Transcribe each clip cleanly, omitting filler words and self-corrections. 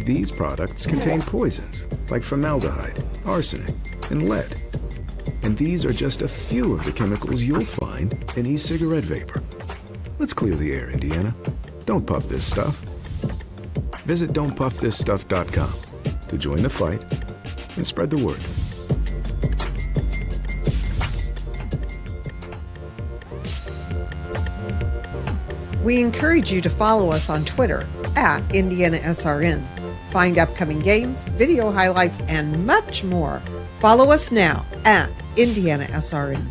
These products contain poisons like formaldehyde, arsenic, and lead. And these are just a few of the chemicals you'll find in e-cigarette vapor. Let's clear the air, Indiana. Don't puff this stuff. Visit don'tpuffthisstuff.com to join the fight and spread the word. We encourage you to follow us on Twitter at IndianaSRN. Find upcoming games, video highlights, and much more. Follow us now at IndianaSRN.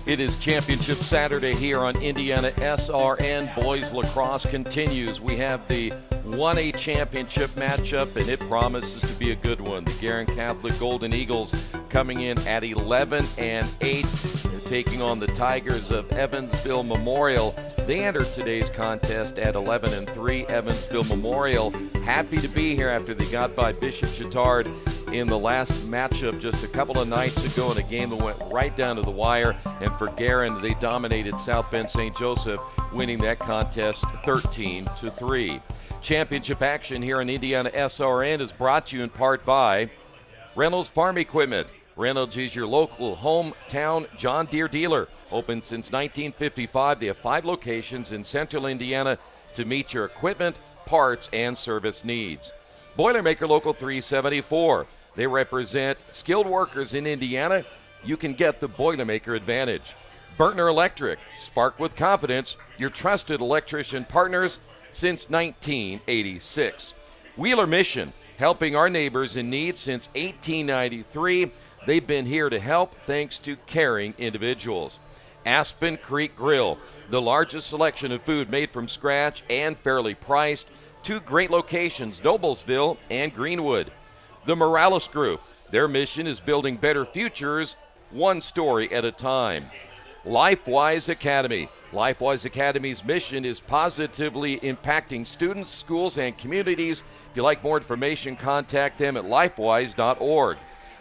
It is Championship Saturday here on IndianaSRN. Boys lacrosse continues. We have the 1A championship matchup, and it promises to be a good one. The Guerin Catholic Golden Eagles coming in at 11-8. They're taking on the Tigers of Evansville Memorial. They entered today's contest at 11-3. Evansville Memorial happy to be here after they got by Bishop Chatard in the last matchup just a couple of nights ago in a game that went right down to the wire. And for Guerin, they dominated South Bend St. Joseph, winning that contest 13-3. Championship action here on IndianaSRN is brought to you in part by Reynolds Farm Equipment. Reynolds is your local hometown John Deere dealer. Open since 1955. They have 5 locations in central Indiana to meet your equipment, parts, and service needs. Boilermaker Local 374. They represent skilled workers in Indiana. You can get the Boilermaker advantage. Burtner Electric. Spark with confidence. Your trusted electrician partners since 1986. Wheeler Mission. Helping our neighbors in need since 1893. They've been here to help thanks to caring individuals. Aspen Creek Grill, the largest selection of food made from scratch and fairly priced. 2 great locations, Noblesville and Greenwood. The Morales Group, their mission is building better futures, one story at a time. LifeWise Academy. LifeWise Academy's mission is positively impacting students, schools, and communities. If you'd like more information, contact them at lifewise.org.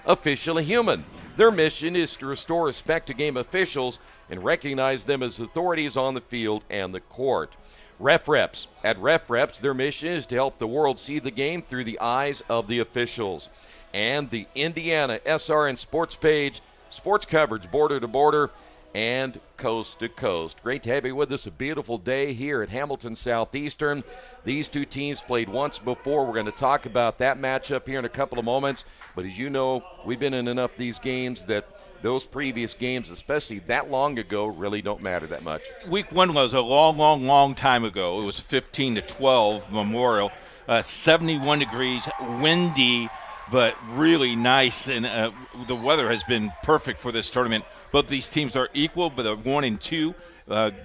Officially Human. Their mission is to restore respect to game officials and recognize them as authorities on the field and the court. Ref Reps. At Ref Reps, their mission is to help the world see the game through the eyes of the officials. And the IndianaSRN sports page, sports coverage border to border and coast to coast. Great to have you with us. A beautiful day here at Hamilton Southeastern. These two teams played once before. We're going to talk about that matchup here in a couple of moments. But as you know, we've been in enough of these games that those previous games, especially that long ago, really don't matter that much. Week 1 was a long time ago. It was 15-12 Memorial, 71 degrees, windy, but really nice. And the weather has been perfect for this tournament. Both these teams are equal, but they're 1-2.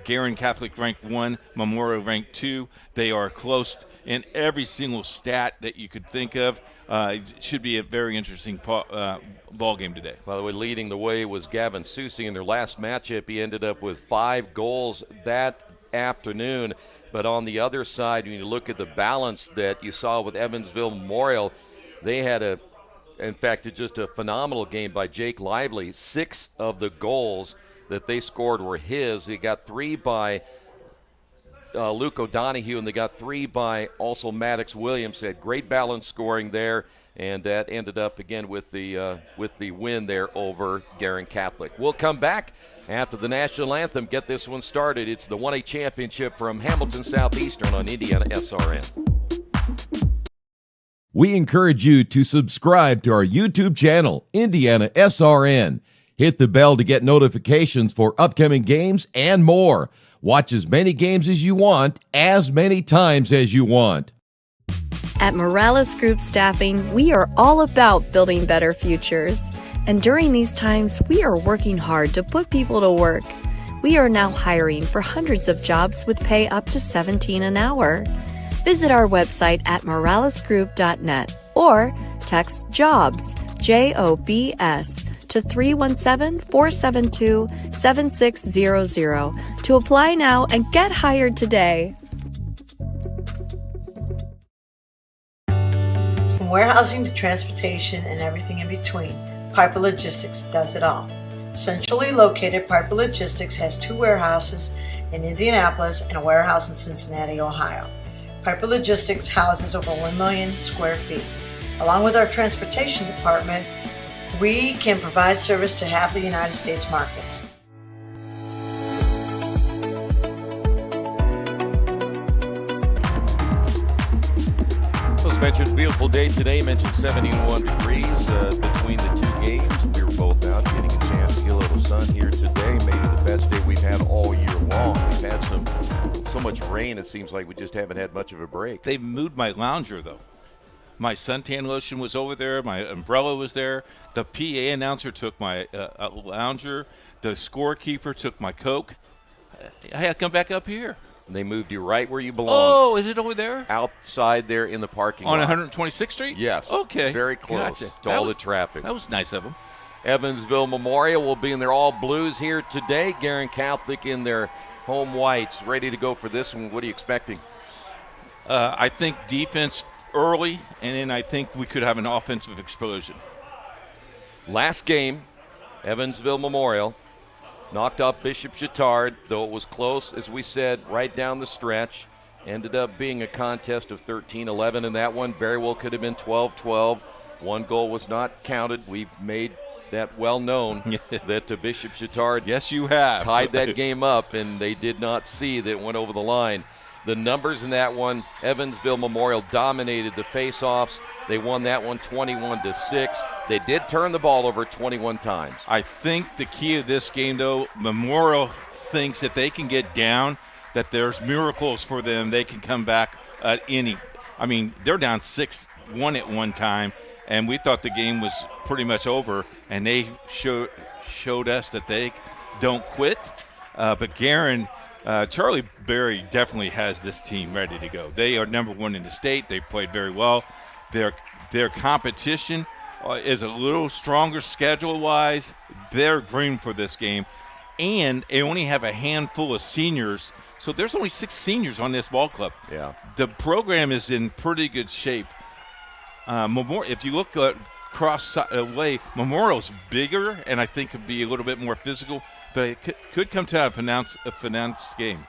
Guerin Catholic ranked 1, Memorial ranked 2. They are close in every single stat that you could think of. It should be a very interesting ball game today. By the way, leading the way was Gavin Susi in their last matchup. He ended up with 5 goals that afternoon. But on the other side, when you look at the balance that you saw with Evansville Memorial, they had in fact, just a phenomenal game by Jake Lively. 6 of the goals that they scored were his. He got 3 by Luke O'Donohue, and they got 3 by also Maddox Williams. They had great balance scoring there. And that ended up again with the win there over Guerin Catholic. We'll come back after the national anthem. Get this one started. It's the 1A championship from Hamilton Southeastern on Indiana SRN. We encourage you to subscribe to our YouTube channel, Indiana SRN. Hit the bell to get notifications for upcoming games and more. Watch as many games as you want, as many times as you want. At Morales Group Staffing, we are all about building better futures. And during these times, we are working hard to put people to work. We are now hiring for hundreds of jobs with pay up to $17 an hour. Visit our website at moralesgroup.net or text JOBS, JOBS, to 317-472-7600 to apply now and get hired today. From warehousing to transportation and everything in between, Piper Logistics does it all. Centrally located, Piper Logistics has 2 warehouses in Indianapolis and a warehouse in Cincinnati, Ohio. Piper Logistics houses over 1 million square feet. Along with our transportation department, we can provide service to half the United States markets. As mentioned, beautiful day today. Mentioned 71 degrees between the 2 games. We were both out getting a chance to get a little sun here today. Maybe the best day we've had all year long. We've had so much rain, it seems like we just haven't had much of a break. They moved my lounger, though. My suntan lotion was over there. My umbrella was there. The PA announcer took my lounger. The scorekeeper took my Coke. I had to come back up here. And they moved you right where you belong. Oh, is it over there? Outside there in the parking lot. On 126th Street? Yes. Okay. Very close Gotcha. to all the traffic. That was nice of them. Evansville Memorial will be in their all blues here today. Guerin Catholic in their home whites, ready to go for this one. What are you expecting? I think defense early, and then I think we could have an offensive explosion. Last game, Evansville Memorial knocked off Bishop Chittard, though it was close, as we said, right down the stretch. Ended up being a contest of 13-11, and that one very well could have been 12-12. One goal was not counted. We've made that well known that Bishop Chittard yes, you have. tied that game up, and they did not see that it went over the line. The numbers in that one, Evansville Memorial dominated the face-offs. They won that one 21-6. They did turn the ball over 21 times. I think the key of this game, though, Memorial thinks that they can get down, that there's miracles for them. They can come back at any. I mean, they're down 6-1 at one time, and we thought the game was pretty much over, and they showed us that they don't quit. But Guerin, Charlie Berry definitely has this team ready to go. They are number 1 in the state. They played very well. Their competition is a little stronger schedule-wise. They're green for this game. And they only have a handful of seniors, so there's only 6 seniors on this ball club. Yeah. The program is in pretty good shape. If you look across way, Memorial's bigger, and I think could be a little bit more physical, but it could come to a finance game.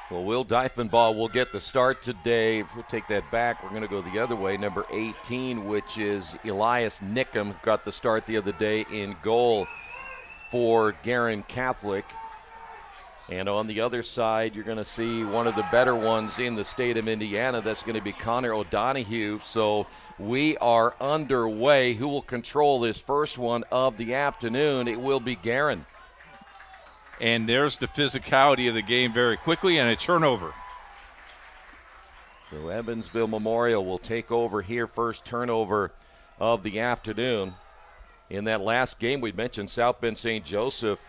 Well, Will Diefenbaugh will get the start today. We'll take that back. We're going to go the other way. Number 18, which is Elias Nickham, got the start the other day in goal for Guerin Catholic. And on the other side, you're going to see one of the better ones in the state of Indiana. That's going to be Connor O'Donohue. So we are underway. Who will control this first one of the afternoon? It will be Guerin. And there's the physicality of the game very quickly, and a turnover. So Evansville Memorial will take over here, first turnover of the afternoon. In that last game, we mentioned South Bend St. Joseph.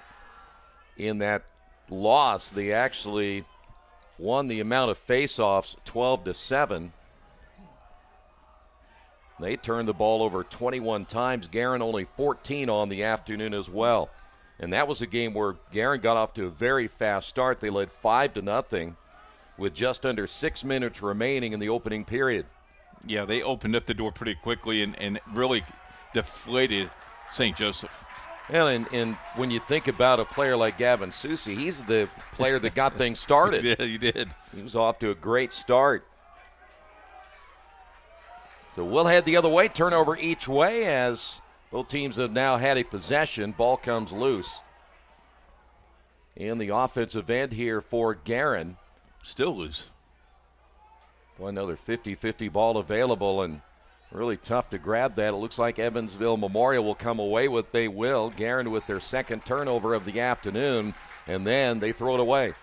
In that loss, they actually won the amount of face-offs 12-7. They turned the ball over 21 times. Guerin only 14 on the afternoon as well. And that was a game where Guerin got off to a very fast start. They led 5-0 with just under 6 minutes remaining in the opening period. Yeah, they opened up the door pretty quickly and really deflated St. Joseph. And when you think about a player like Gavin Soucy, he's the player that got things started. Yeah, he did. He was off to a great start. So we'll head the other way, turnover each way as both teams have now had a possession. Ball comes loose. In the offensive end here for Guerin. Still loose. Boy, another 50-50 ball available and really tough to grab that. It looks like Evansville Memorial will come away with, they will. Guerin with their second turnover of the afternoon, and then they throw it away.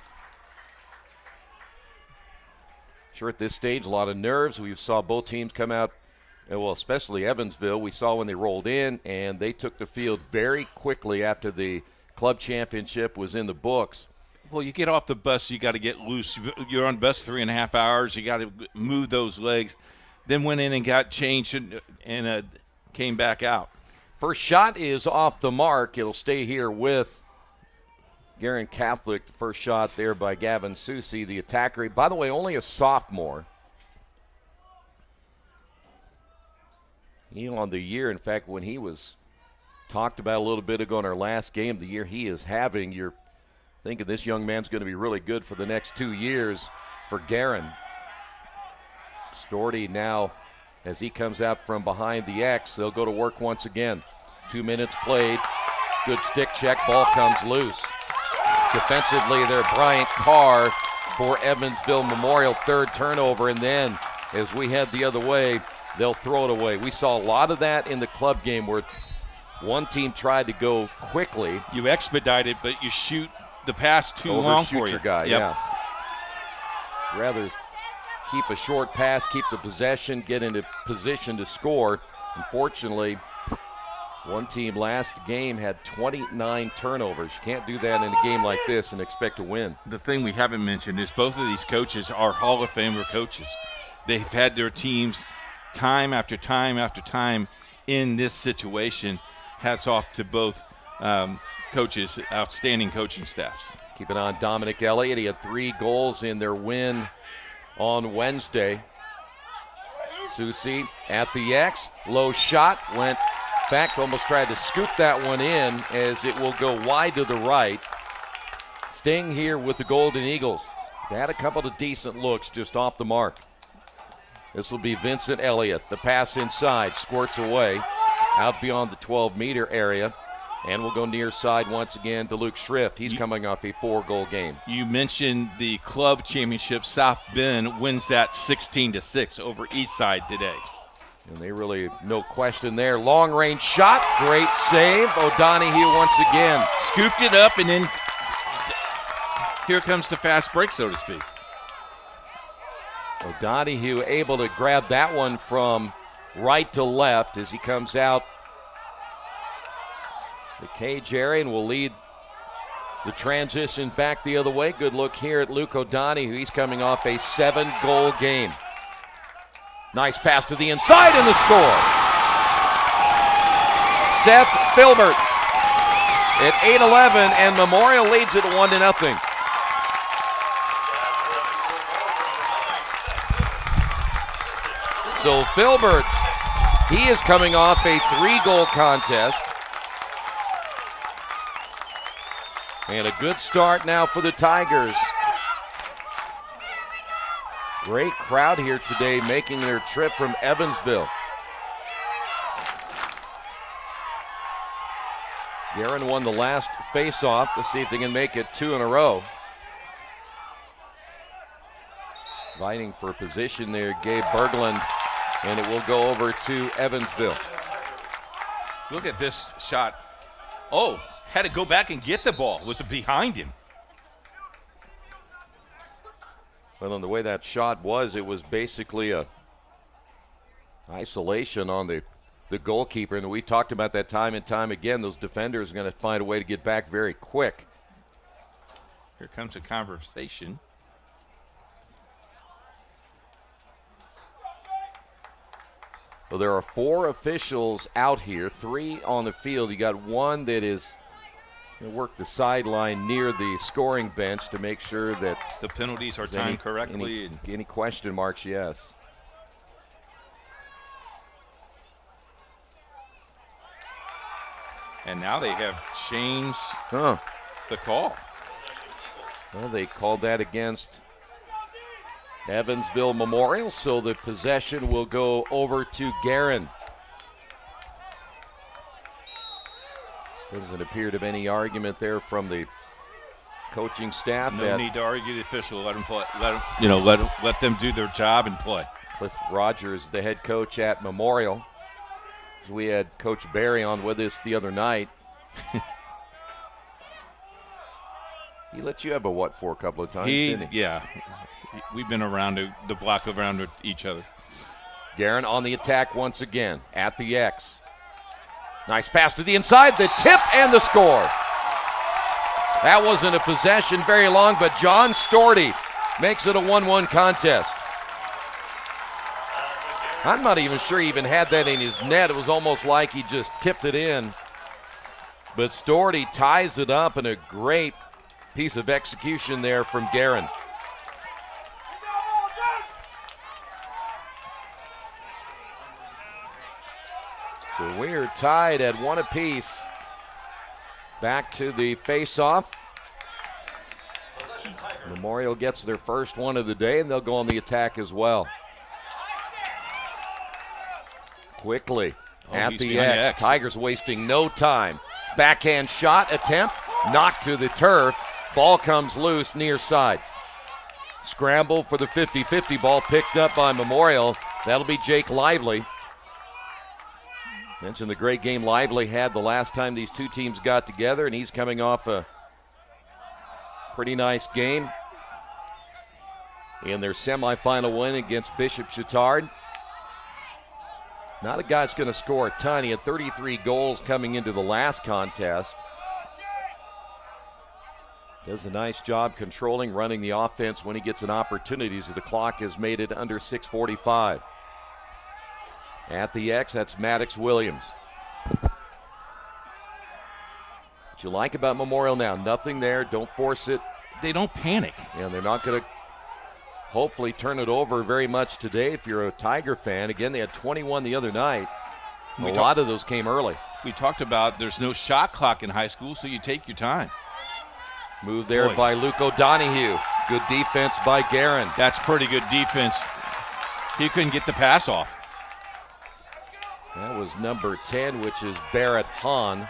Sure, at this stage, a lot of nerves. We saw both teams come out, well, especially Evansville. We saw when they rolled in, and they took the field very quickly after the club championship was in the books. Well, you get off the bus, you got to get loose. You're on the bus 3.5 hours. You got to move those legs. Then went in and got changed and came back out. First shot is off the mark. It'll stay here with Guerin Catholic. The first shot there by Gavin Susi, the attacker. By the way, only a sophomore. He on the year, in fact, when he was talked about a little bit ago in our last game, the year he is having, you're thinking this young man's going to be really good for the next 2 years for Guerin. Storty now, as he comes out from behind the X, they'll go to work once again. 2 minutes played. Good stick check. Ball comes loose. Defensively there, Bryant Carr for Evansville Memorial. Third turnover, and then as we head the other way, they'll throw it away. We saw a lot of that in the club game where one team tried to go quickly. You expedite it, but you shoot the pass too long for your you. Guy, yep. Yeah. Rather keep a short pass, keep the possession, get into position to score. Unfortunately, one team last game had 29 turnovers. You can't do that in a game like this and expect to win. The thing we haven't mentioned is both of these coaches are Hall of Famer coaches. They've had their teams time after time after time in this situation. Hats off to both coaches, outstanding coaching staffs. Keep it on Dominic Elliott. He had 3 goals in their win on Wednesday. Susi at the X. Low shot. Went back, almost tried to scoop that one in as it will go wide to the right. Staying here with the Golden Eagles. They had a couple of decent looks just off the mark. This will be Vincent Elliott. The pass inside, squirts away, out beyond the 12-meter area. And we'll go near side once again to Luke Schrift. He's coming off a 4-goal game. You mentioned the club championship. South Bend wins that 16-6 over Eastside today. And they really, no question there. Long-range shot, great save. O'Donohue once again. Scooped it up, and then here comes the fast break, so to speak. O'Donohue able to grab that one from right to left as he comes out. The cage area and will lead the transition back the other way. Good look here at Luke O'Donohue. He's coming off a 7-goal game. Nice pass to the inside and the score. Seth Filbert at 8-11, and Memorial leads it 1-0. So Filbert, he is coming off a 3-goal contest. And a good start now for the Tigers. Great crowd here today making their trip from Evansville. Guerin won the last face-off. Let's see if they can make it 2 in a row. Fighting for position there, Gabe Berglund, and it will go over to Evansville. Look at this shot. Oh, had to go back and get the ball. Was it behind him? Well, and the way that shot was, it was basically a isolation on the goalkeeper. And we talked about that time and time again. Those defenders are going to find a way to get back very quick. Here comes a conversation. Well, there are 4 officials out here, 3 on the field. You got one that is going to work the sideline near the scoring bench to make sure that the penalties are timed correctly. Any question marks, yes. And now they have changed the call. Well, they called that against Evansville Memorial, so the possession will go over to Guerin. Doesn't appear to be any argument there from the coaching staff. No need to argue the official. Let them play. Let them do their job and play. Cliff Rogers, the head coach at Memorial. We had Coach Barry on with us the other night. He let you have a what for a couple of times, didn't he? Yeah. We've been around the block around each other. Guerin on the attack once again at the X. Nice pass to the inside, the tip, and the score. That wasn't a possession very long, but John Storty makes it a 1-1 contest. I'm not even sure he even had that in his net. It was almost like he just tipped it in. But Storty ties it up, and a great piece of execution there from Guerin. So we're tied at 1 apiece. Back to the face-off. Memorial gets their first one of the day, and they'll go on the attack as well. Quickly at the X. Tigers wasting no time. Backhand shot attempt, knocked to the turf. Ball comes loose near side. Scramble for the 50-50 ball picked up by Memorial. That'll be Jake Lively. Mentioned the great game Lively had the last time these two teams got together, and he's coming off a pretty nice game in their semifinal win against Bishop Chatard. Not a guy that's going to score a ton. He had 33 goals coming into the last contest. Does a nice job controlling, running the offense when he gets an opportunity, as the clock has made it under 6:45. At the X, that's Maddox Williams. What you like about Memorial now, nothing there, don't force it. They don't panic. And they're not going to hopefully turn it over very much today if you're a Tiger fan. Again, they had 21 the other night. A lot of those came early. We talked about there's no shot clock in high school, so you take your time. Move there by Luke O'Donohue. Good defense by Guerin. That's pretty good defense. He couldn't get the pass off. That was number 10, which is Barrett Hahn.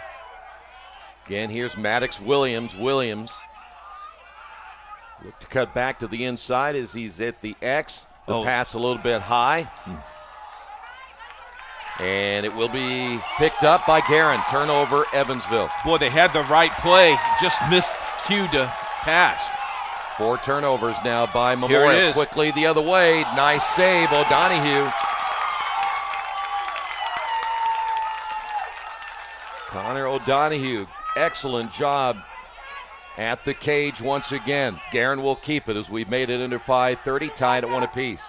Again, here's Maddox Williams. Look to cut back to the inside as he's at the X. The pass a little bit high. And it will be picked up by Guerin. Turnover, Evansville. Boy, they had the right play. Just missed cue to pass. 4 turnovers now by Memorial. Here it is. Quickly the other way. Nice save, O'Donohue. Connor O'Donohue, excellent job at the cage once again. Guerin will keep it as we've made it under 5:30, tied at 1 apiece.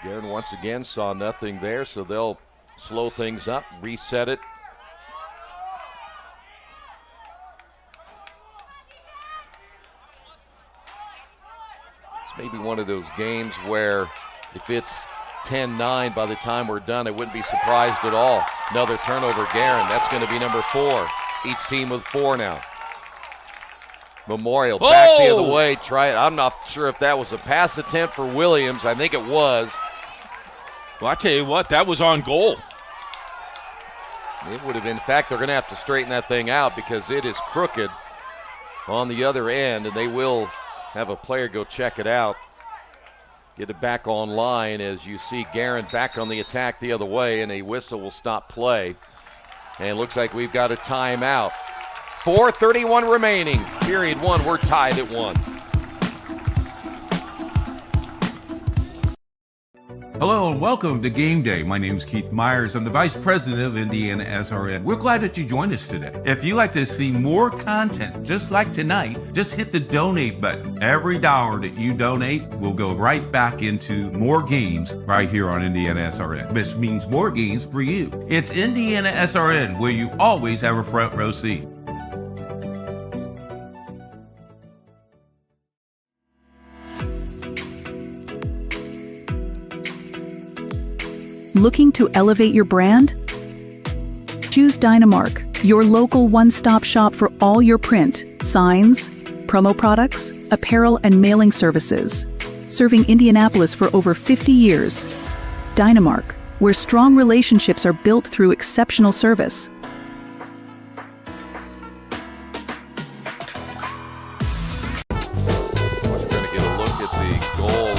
Guerin once again saw nothing there, so they'll slow things up, reset it. It's maybe one of those games where if it's 10-9 by the time we're done, I wouldn't be surprised at all. Another turnover, Guerin. That's going to be number 4. Each team with 4 now. Memorial back the other way. Try it. I'm not sure if that was a pass attempt for Williams. I think it was. Well, I tell you what, that was on goal. It would have been. In fact, they're going to have to straighten that thing out because it is crooked on the other end, and they will have a player go check it out. Get it back online as you see Guerin back on the attack the other way, and a whistle will stop play. And it looks like we've got a timeout. 4:31 remaining. Period 1. We're tied at 1. Hello and welcome to Game Day. My name is Keith Myers. I'm the Vice President of IndianaSRN. We're glad that you joined us today. If you'd like to see more content just like tonight, just hit the donate button. Every dollar that you donate will go right back into more games right here on IndianaSRN, which means more games for you. It's IndianaSRN, where you always have a front row seat. Looking to elevate your brand? Choose Dynamark. Your local one-stop shop for all your print, signs, promo products, apparel, and mailing services. Serving Indianapolis for over 50 years. Dynamark, where strong relationships are built through exceptional service. We're going to get a look at the goal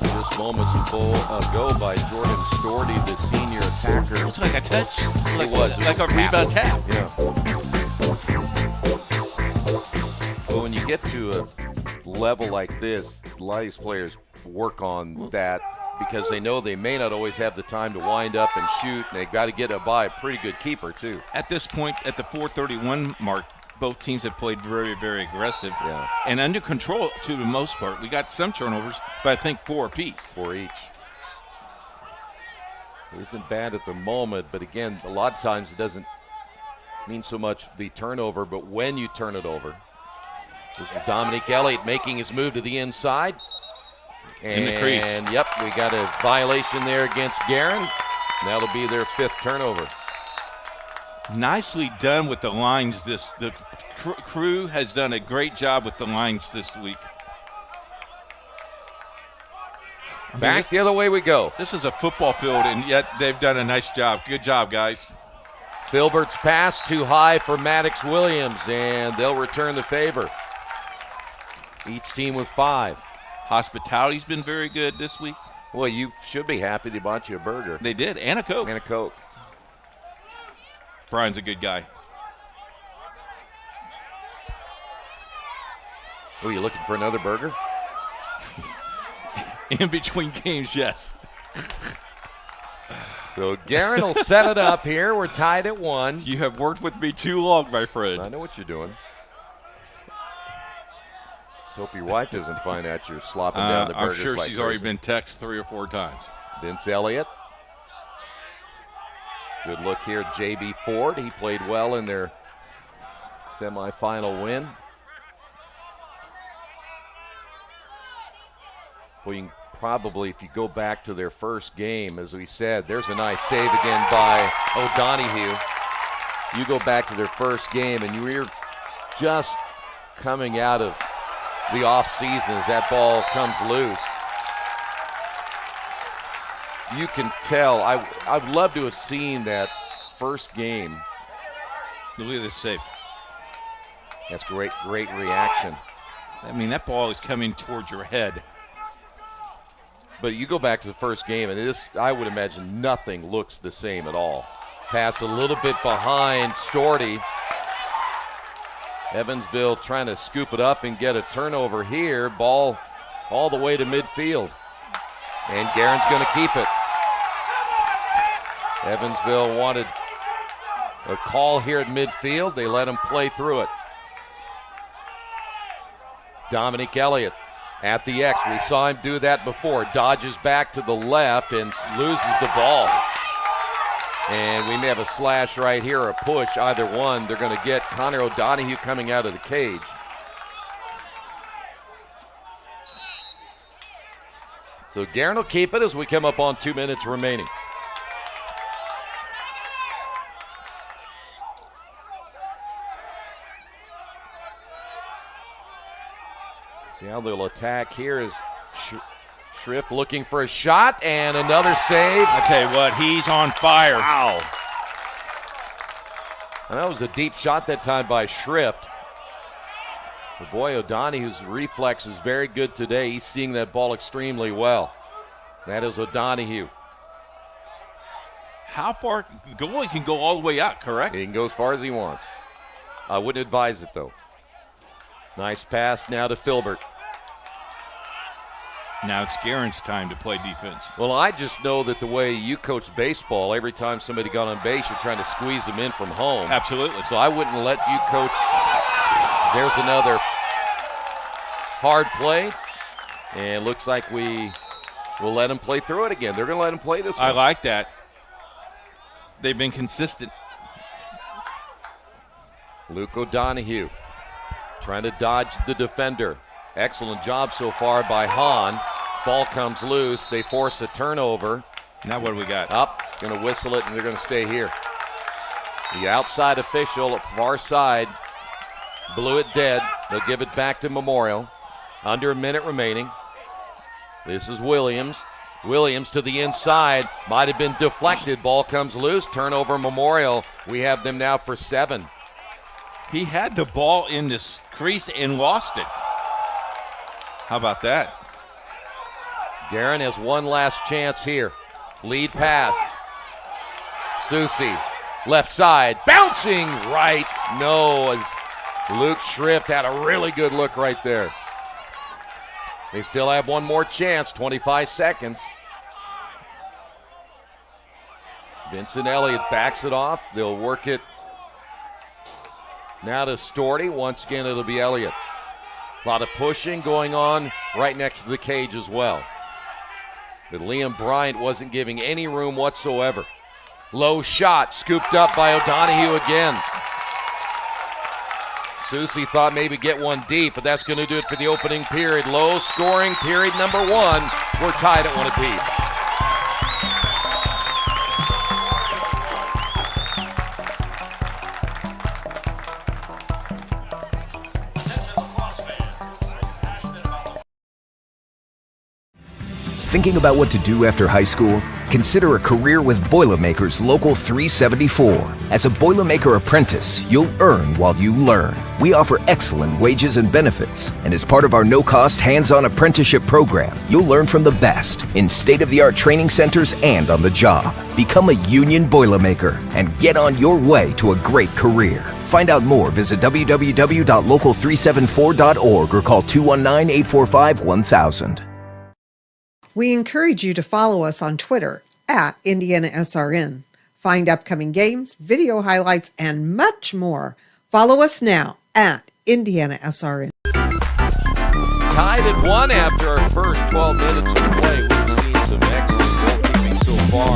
just moments ago by Jordan Storty, the senior attacker. It was like a touch. It was like a rebound tap. Yeah. Well, when you get to a level like this, a lot of these players work on that because they know they may not always have the time to wind up and shoot, and they got to get it by a pretty good keeper too. At this point, at the 4:31 mark, both teams have played very, very aggressive and under control to the most part. We got some turnovers, but I think 4 apiece. 4 each. It isn't bad at the moment, but again, a lot of times it doesn't mean so much the turnover, but when you turn it over. This is Dominique Elliott making his move to the inside. In the crease. And, yep, we got a violation there against Guerin. That'll be their 5th turnover. Nicely done with the lines. The crew has done a great job with the lines this week. Back the other way we go. This is a football field, and yet they've done a nice job. Good job, guys. Filbert's pass too high for Maddox Williams, and they'll return the favor. Each team with 5. Hospitality's been very good this week. Well, you should be happy they bought you a burger. They did, and a Coke. And a Coke. Brian's a good guy. Oh, you looking for another burger? In between games, yes. So Guerin will set it up here. We're tied at 1. You have worked with me too long, my friend. I know what you're doing. Just hope your wife doesn't find out you're slopping down the burgers. I'm sure like she's crazy. already been texted 3 or 4 times. Vince Elliott. Good look here at J.B. Ford. He played well in their semifinal win. Well, you can probably, if you go back to their first game, as we said, there's a nice save again by O'Donohue. You go back to their first game, and you were just coming out of the off-season as that ball comes loose. You can tell. I'd love to have seen that first game. Look at this save. That's great reaction. I mean, that ball is coming towards your head. But you go back to the first game, and this, I would imagine nothing looks the same at all. Pass a little bit behind Storty. Evansville trying to scoop it up and get a turnover here. Ball all the way to midfield. And Guerin's going to keep it. Evansville wanted a call here at midfield. They let him play through it. Dominique Elliott at the X. We saw him do that before. Dodges back to the left and loses the ball. And we may have a slash right here or a push. Either one, they're going to get Connor O'Donohue coming out of the cage. So Guerin will keep it as we come up on 2 minutes remaining. See how they'll attack here is Schrift looking for a shot and another save. I tell you what, he's on fire. Wow. And that was a deep shot that time by Schrift. The boy O'Donohue's reflex is very good today. He's seeing that ball extremely well. That is O'Donohue. How far? The goalie can go all the way out, correct? He can go as far as he wants. I wouldn't advise it, though. Nice pass now to Filbert. Now it's Guerin's time to play defense. Well, I just know that the way you coach baseball, every time somebody got on base, you're trying to squeeze them in from home. Absolutely. So I wouldn't let you coach. There's another hard play. And looks like we will let them play through it again. They're going to let them play this one. I like that. They've been consistent. Luke O'Donohue trying to dodge the defender. Excellent job so far by Hahn. Ball comes loose. They force a turnover. Now what do we got? Up. Going to whistle it, and they're going to stay here. The outside official, far side, blew it dead. They'll give it back to Memorial. Under a minute remaining. This is Williams. Williams to the inside. Might have been deflected. Ball comes loose. Turnover Memorial. We have them now for 7. He had the ball in this crease and lost it. How about that? Guerin has one last chance here. Lead pass. Susie, left side, bouncing right. No, as Luke Schrift had a really good look right there. They still have one more chance, 25 seconds. Vincent Elliott backs it off. They'll work it now to Storty. Once again, it'll be Elliott. A lot of pushing going on right next to the cage as well. But Liam Bryant wasn't giving any room whatsoever. Low shot, scooped up by O'Donohue again. Susie thought maybe get one deep, but that's going to do it for the opening period. Low scoring period number 1. We're tied at 1 apiece. Thinking about what to do after high school? Consider a career with Boilermakers Local 374. As a Boilermaker apprentice, you'll earn while you learn. We offer excellent wages and benefits, and as part of our no-cost hands-on apprenticeship program, you'll learn from the best in state-of-the-art training centers and on the job. Become a union Boilermaker and get on your way to a great career. Find out more, visit www.local374.org or call 219-845-1000. We encourage you to follow us on Twitter at IndianaSRN. Find upcoming games, video highlights, and much more. Follow us now at IndianaSRN. Tied at 1 after our first 12 minutes of play. We've seen some excellent goalkeeping so far.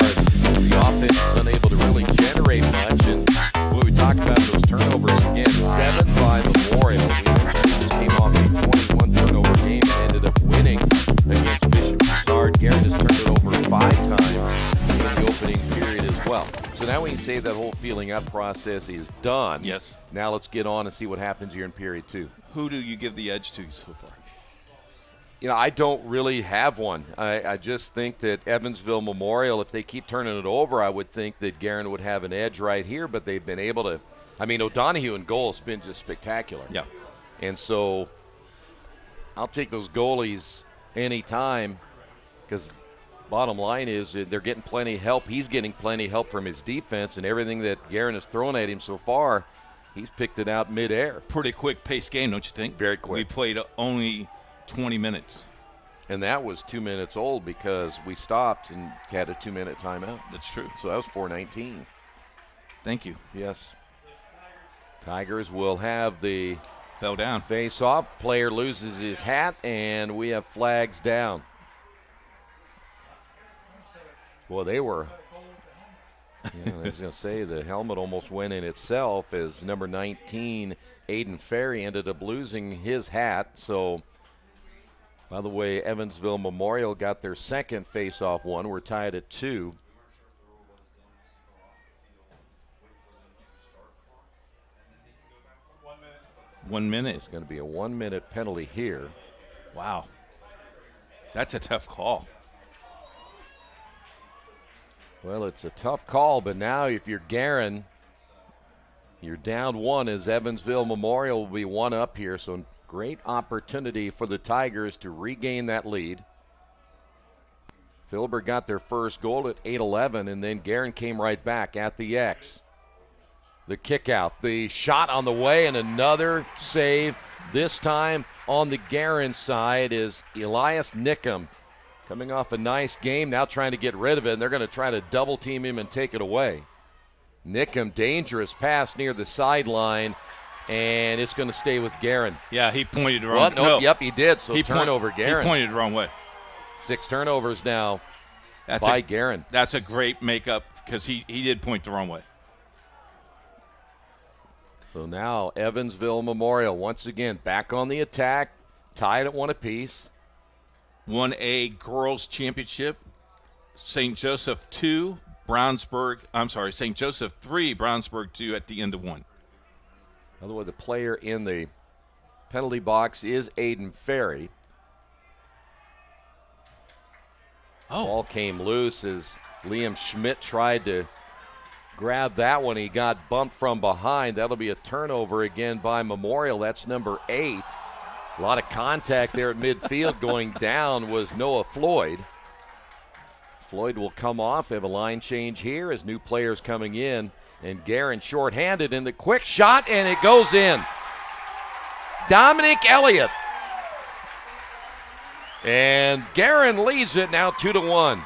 The offense is unable to really generate much. And when we talk about those turnovers again, 7 by Memorial. We came off a 21 turnover game and ended up winning against Bishop Guerin has turned it over 5 times in the opening period as well. So now we can say that whole feeling up process is done. Yes. Now let's get on and see what happens here in period 2. Who do you give the edge to so far? You know, I don't really have one. I just think that Evansville Memorial, if they keep turning it over, I would think that Guerin would have an edge right here, but they've been able to. I mean, O'Donohue in goal has been just spectacular. Yeah. And so I'll take those goalies anytime. Because bottom line is they're getting plenty of help. He's getting plenty of help from his defense, and everything that Guerin has thrown at him so far, he's picked it out midair. Pretty quick-paced game, don't you think? Very quick. We played only 20 minutes. And that was 2 minutes old because we stopped and had a 2-minute timeout. That's true. So that was 4:19. Thank you. Yes. Tigers will have the fell down face-off. Player loses his hat, and we have flags down. Well, they were, I was going to say, the helmet almost went in itself as number 19, Aiden Ferry, ended up losing his hat. So, by the way, Evansville Memorial got their second face-off one. We're tied at 2. One minute. It's going to be a 1-minute penalty here. Wow. That's a tough call. Well, it's a tough call, but now if you're Guerin, you're down 1 as Evansville Memorial will be 1 up here. So great opportunity for the Tigers to regain that lead. Philbert got their first goal at 8:11, and then Guerin came right back at the X. The kick out, the shot on the way, and another save. This time on the Guerin side is Elias Nickham. Coming off a nice game, now trying to get rid of it, and they're going to try to double team him and take it away. Nickham, dangerous pass near the sideline, and it's going to stay with Guerin. Yeah, he pointed the wrong way. No, yep, he did, so turnover Guerin. He pointed the wrong way. 6 turnovers now by Guerin. That's a great makeup because he did point the wrong way. So now Evansville Memorial once again back on the attack, tied at 1 apiece. 1A Girls Championship, St. Joseph 2, St. Joseph 3, Brownsburg 2 at the end of one. By the way, the player in the penalty box is Aiden Ferry. Ball came loose as Liam Schmidt tried to grab that one. He got bumped from behind. That'll be a turnover again by Memorial. That's number 8. A lot of contact there at midfield. Going down was Noah Floyd. Floyd will come off. They have a line change here as new players coming in. And Guerin shorthanded in the quick shot, and it goes in. Dominic Elliott. And Guerin leads it now 2-1.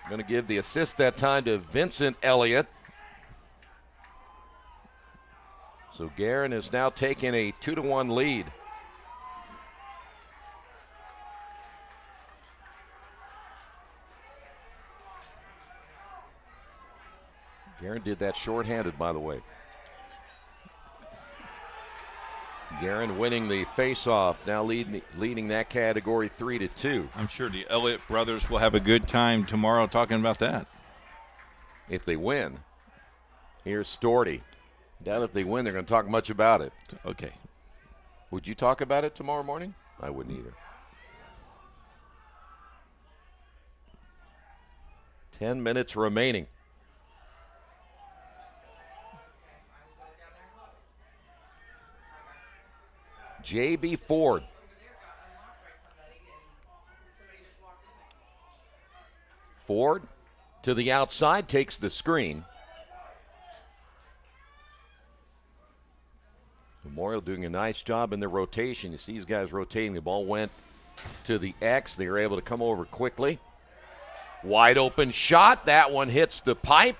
Going to give the assist that time to Vincent Elliott. So Guerin is now taking a 2-1 lead. Guerin did that shorthanded, by the way. Guerin winning the face-off, now leading that category 3-2. I'm sure the Elliott brothers will have a good time tomorrow talking about that. If they win. Here's Storty. Doubt if they win, they're going to talk much about it. Okay. Would you talk about it tomorrow morning? I wouldn't either. 10 minutes remaining. J.B. Ford. Ford to the outside, takes the screen. Memorial doing a nice job in their rotation. You see these guys rotating. The ball went to the X. They were able to come over quickly. Wide open shot. That one hits the pipe.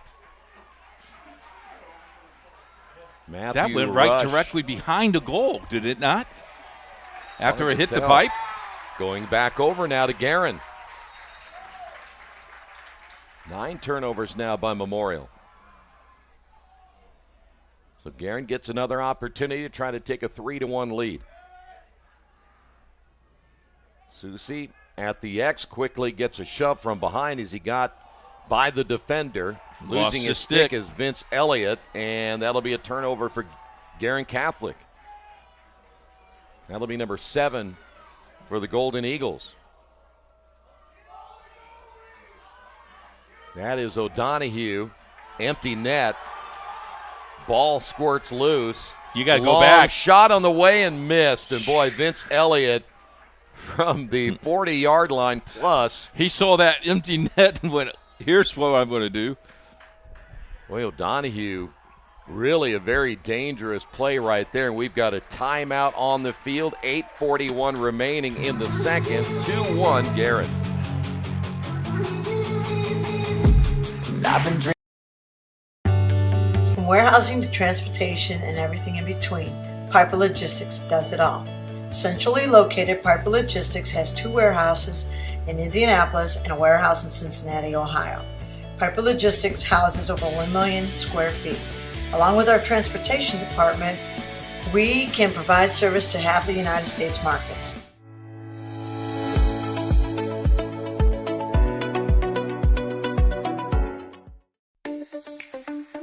Matthew that went Rush. right directly behind the goal, did it not? After it hit the pipe? Going back over now to Guerin. 9 turnovers now by Memorial. So Guerin gets another opportunity to try to take a 3-1 lead. Susi at the X quickly gets a shove from behind as he got by the defender. Losing his stick is Vince Elliott, and that'll be a turnover for Guerin Catholic. That'll be number 7 for the Golden Eagles. That is O'Donohue. Empty net. Ball squirts loose. You got to go back. Shot on the way and missed. And boy, Vince Elliott from the 40-yard line plus. He saw that empty net and went, here's what I'm going to do. Boy, O'Donohue, really a very dangerous play right there. And we've got a timeout on the field. 8:41 remaining in the second. 2-1 Guerin. From warehousing to transportation and everything in between, Piper Logistics does it all. Centrally located, Piper Logistics has 2 warehouses in Indianapolis and a warehouse in Cincinnati, Ohio. Piper Logistics houses over 1 million square feet. Along with our transportation department, we can provide service to half the United States markets.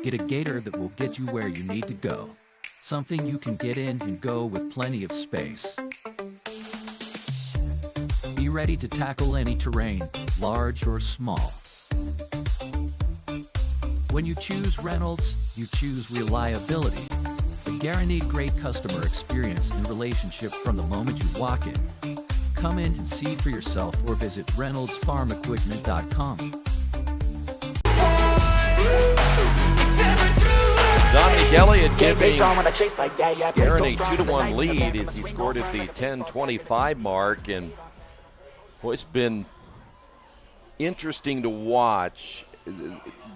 Get a Gator that will get you where you need to go. Something you can get in and go with plenty of space. Be ready to tackle any terrain, large or small. When you choose Reynolds, you choose reliability. A guaranteed great customer experience and relationship from the moment you walk in. Come in and see for yourself or visit ReynoldsFarmEquipment.com. Dominic Elliott giving Guerin a 2-1 lead as he scored at the 10:25 mark. And boy, it's been interesting to watch.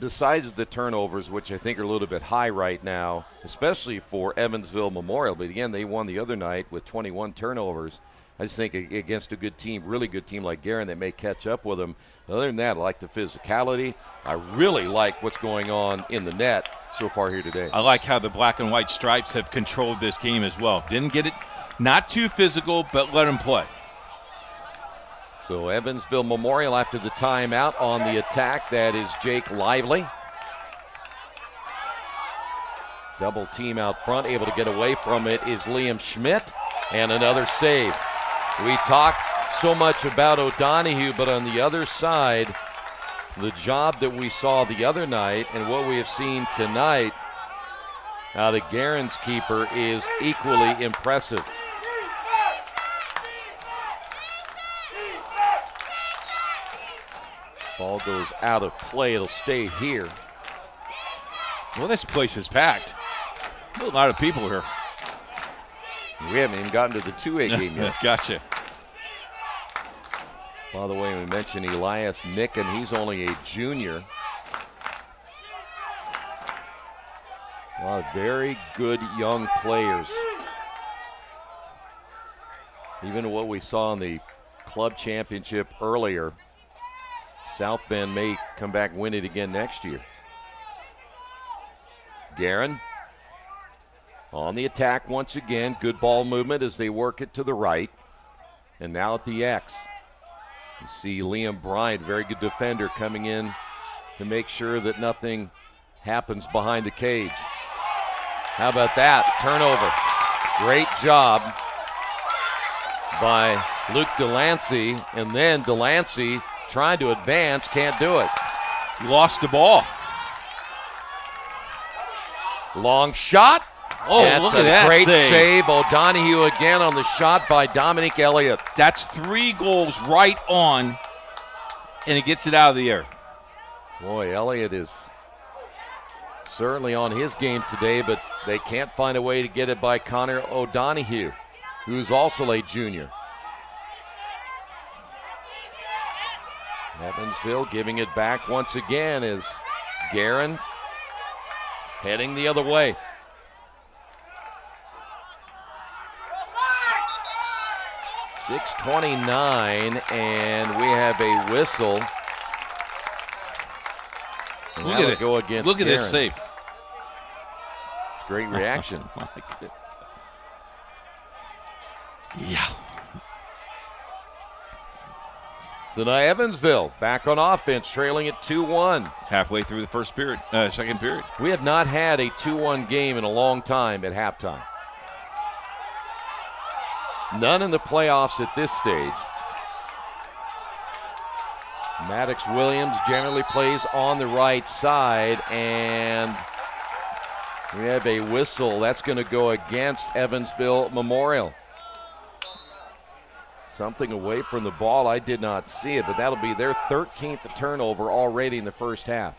Besides the turnovers, which I think are a little bit high right now, especially for Evansville Memorial. But again, they won the other night with 21 turnovers. I just think against a good team, really good team like Guerin, that may catch up with them. Other than that, I like the physicality. I really like what's going on in the net so far here today. I like how the black and white stripes have controlled this game as well. Didn't get it Not too physical, but let them play. So Evansville Memorial after the timeout on the attack. That is Jake Lively. Double team out front, able to get away from it is Liam Schmidt, and another save. We talk so much about O'Donohue, but on the other side, the job that we saw the other night and what we have seen tonight out of Guerin's keeper is equally impressive. Ball goes out of play. It'll stay here. Well, this place is packed. A lot of people here. We haven't even gotten to the 2A game yet. Gotcha. By the way, we mentioned Elias Nicken. He's only a junior. A lot of very good young players. Even what we saw in the club championship earlier, South Bend may come back and win it again next year. Guerin on the attack once again. Good ball movement as they work it to the right. And now at the X. You see Liam Bryant, very good defender, coming in to make sure that nothing happens behind the cage. How about that? Turnover. Great job by Luke Delancey. And then Delancey trying to advance, can't do it. He lost the ball. Long shot. Oh, that's look at that great save. O'Donohue again on the shot by Dominique Elliott. That's 3 goals right on, and he gets it out of the air. Boy, Elliott is certainly on his game today, but they can't find a way to get it by Connor O'Donohue, who's also a junior. Evansville giving it back once again as Guerin heading the other way. .6:29, and we have a whistle. And Look at it. Go against Look at Guerin. this save. It's great reaction. Yeah. So now Evansville back on offense, trailing at 2-1. Halfway through the first period, second period. We have not had a 2-1 game in a long time at halftime. None in the playoffs at this stage. Maddox Williams generally plays on the right side, and we have a whistle. That's going to go against Evansville Memorial. Something away from the ball. I did not see it, but that'll be their 13th turnover already in the first half.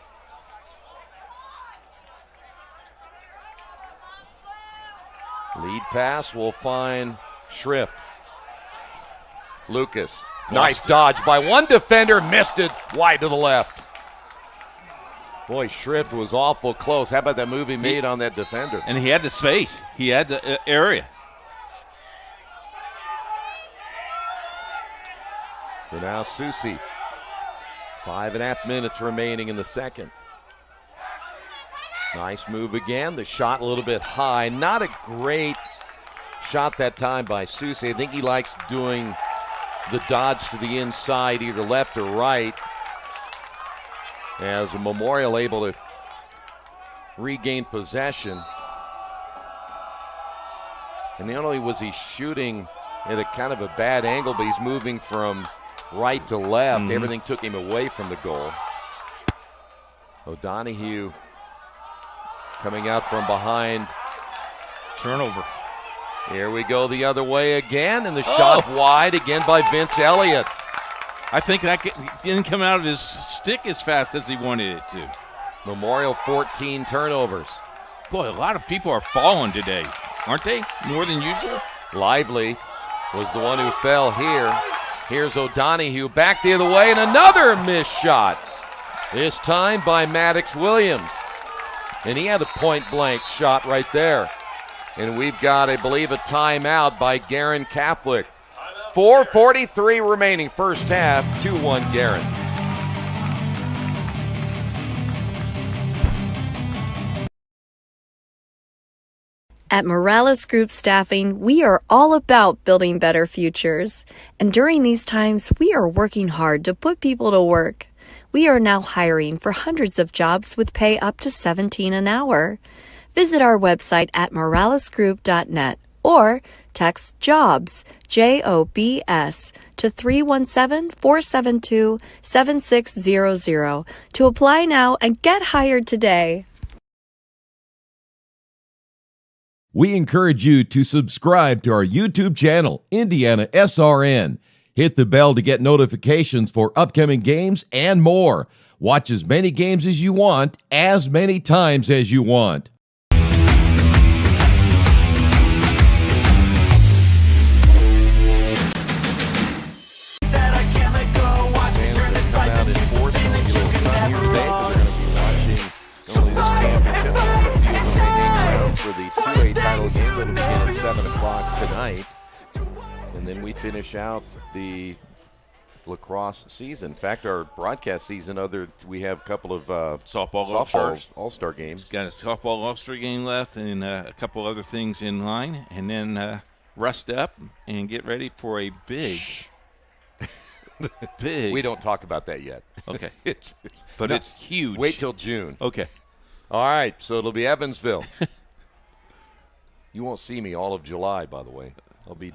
Lead pass will find Schrift. Lucas. Nice dodge by one defender. Missed it wide to the left. Boy, Schrift was awful close. How about that move he made on that defender? And he had the space. He had the area. So now Susi. 5.5 minutes remaining in the second. Nice move again. The shot a little bit high. Not a great shot that time by Susi. I think he likes doing the dodge to the inside, either left or right. As a Memorial able to regain possession. And not only was he shooting at a kind of a bad angle, but he's moving from right to left. Everything took him away from the goal. O'Donohue coming out from behind. Turnover. Here we go the other way again, and the shot wide again by Vince Elliott. I think that didn't come out of his stick as fast as he wanted it to. Memorial 14 turnovers. Boy, a lot of people are falling today, aren't they? More than usual? Lively was the one who fell here. Here's O'Donohue back the other way, and another missed shot. This time by Maddox Williams. And he had a point-blank shot right there. And we've got, I believe, a timeout by Guerin Catholic. 4:43 remaining first half, 2-1 Guerin. At Morales Group Staffing, we are all about building better futures. And during these times, we are working hard to put people to work. We are now hiring for hundreds of jobs with pay up to $17 an hour. Visit our website at moralesgroup.net or text JOBS, JOBS, to 317-472-7600 to apply now and get hired today. We encourage you to subscribe to our YouTube channel, IndianaSRN. Hit the bell to get notifications for upcoming games and more. Watch as many games as you want, as many times as you want. Game at 7 o'clock tonight, and then we finish out the lacrosse season. In fact, our broadcast season, we have a couple of softball all-star games. Got a softball all-star game left, and a couple other things in line, and then rest up and get ready for a big. We don't talk about that yet. Okay, it's huge. Wait till June. Okay. All right, so it'll be Evansville. You won't see me all of July, by the way. I'll be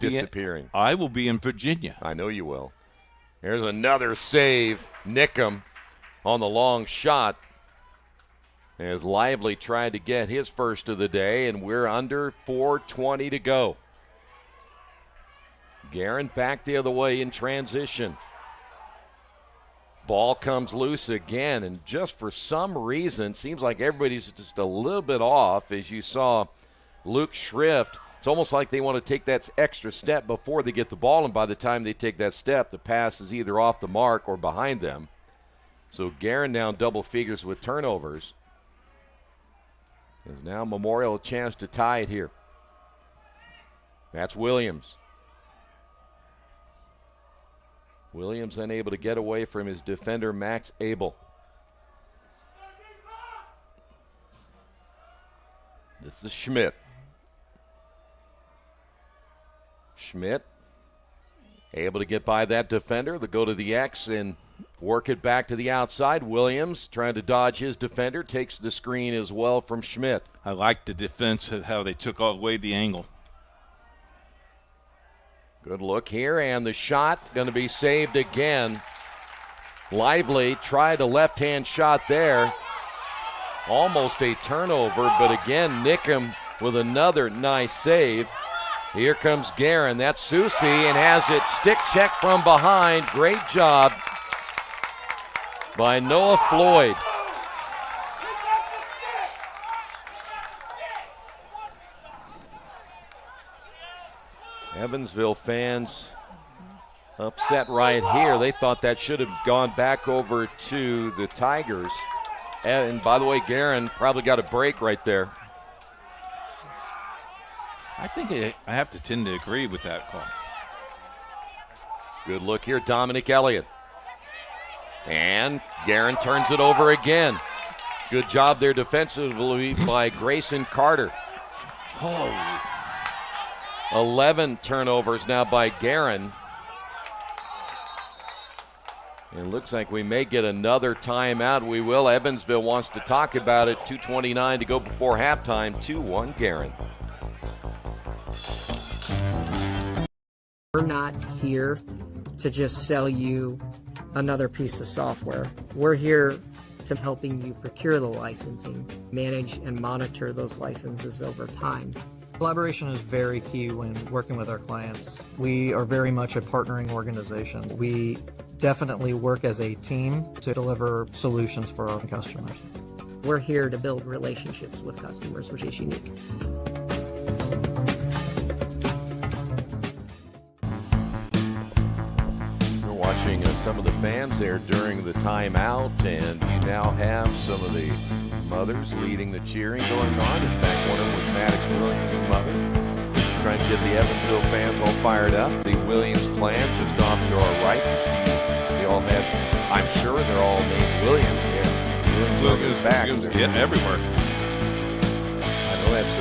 disappearing. I will be in Virginia. I know you will. Here's another save. Nickham on the long shot. As Lively tried to get his first of the day, and we're under 4:20 to go. Guerin back the other way in transition. Ball comes loose again, and just for some reason, seems like everybody's just a little bit off, as you saw Luke Schrift. It's almost like they want to take that extra step before they get the ball, and by the time they take that step, the pass is either off the mark or behind them. So Guerin down double figures with turnovers. There's now Memorial a chance to tie it here. That's Williams. Williams unable to get away from his defender, Max Abel. This is Schmidt. Schmidt able to get by that defender. They go to the X and work it back to the outside. Williams trying to dodge his defender. Takes the screen as well from Schmidt. I like the defense of how they took away the angle. Good look here, and the shot going to be saved again. Lively tried a left-hand shot there. Almost a turnover, but again, Nickham with another nice save. Here comes Guerin. That's Susi, and has it stick check from behind. Great job by Noah Floyd. Evansville fans upset right here. They thought that should have gone back over to the Tigers. And by the way, Guerin probably got a break right there. I think I have to tend to agree with that call. Good look here, Dominic Elliott. And Guerin turns it over again. Good job there defensively by Grayson Carter. Oh. 11 turnovers now by Guerin. It looks like we may get another timeout. We will. Evansville wants to talk about it. 2:29 to go before halftime. 2-1 Guerin. We're not here to just sell you another piece of software. We're here to helping you procure the licensing, manage and monitor those licenses over time. Collaboration is very key when working with our clients. We are very much a partnering organization. We definitely work as a team to deliver solutions for our customers. We're here to build relationships with customers, which is unique. We're watching some of the fans there during the timeout, and you now have some of the mothers leading the cheering going on. In fact, one of them was Maddox Williams' mother, trying to get the Evansville fans all fired up. The Williams clan just off to our right. They all have, I'm sure they're all named Williams. Yeah, Williams back. Everywhere. I know that's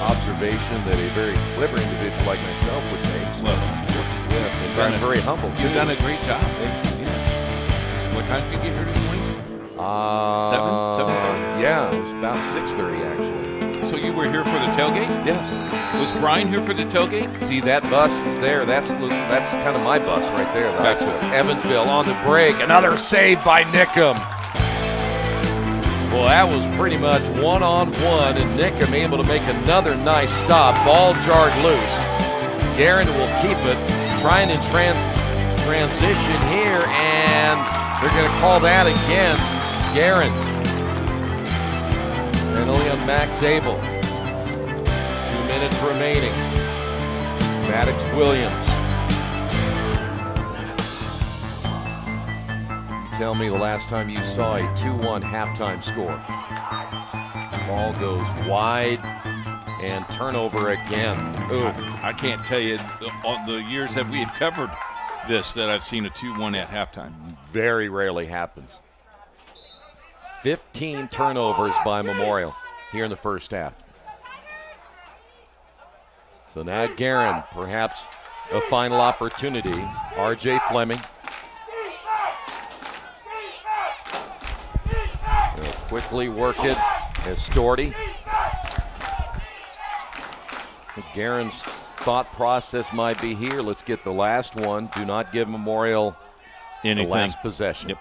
observation that a very clever individual like myself would make. Well, yes, and I'm very humble. You've done a great job. Yeah. What time did you get here this morning? 7:30? Yeah, it was about 6:30 actually. So you were here for the tailgate? Yes. Was Brian here for the tailgate? See, that bus is there. That's kind of my bus right there. Gotcha. Evansville on the break. Another save by Nickum. Well, that was pretty much one-on-one, and Nickum able to make another nice stop. Ball jarred loose. Guerin will keep it. Trying to transition here, and they're going to call that against Guerin. Penalty on Max Abel. 2 minutes remaining. Maddox Williams. You tell me the last time you saw a 2-1 halftime score. Ball goes wide and turnover again. Ooh. I can't tell you all the years that we have covered this that I've seen a 2-1 at halftime. Very rarely happens. 15 turnovers by Memorial here in the first half. So now Guerin, perhaps a final opportunity. R.J. Fleming. They'll quickly work it as Storty. Guerin's thought process might be here. Let's get the last one. Do not give Memorial anything. The last possession. Yep.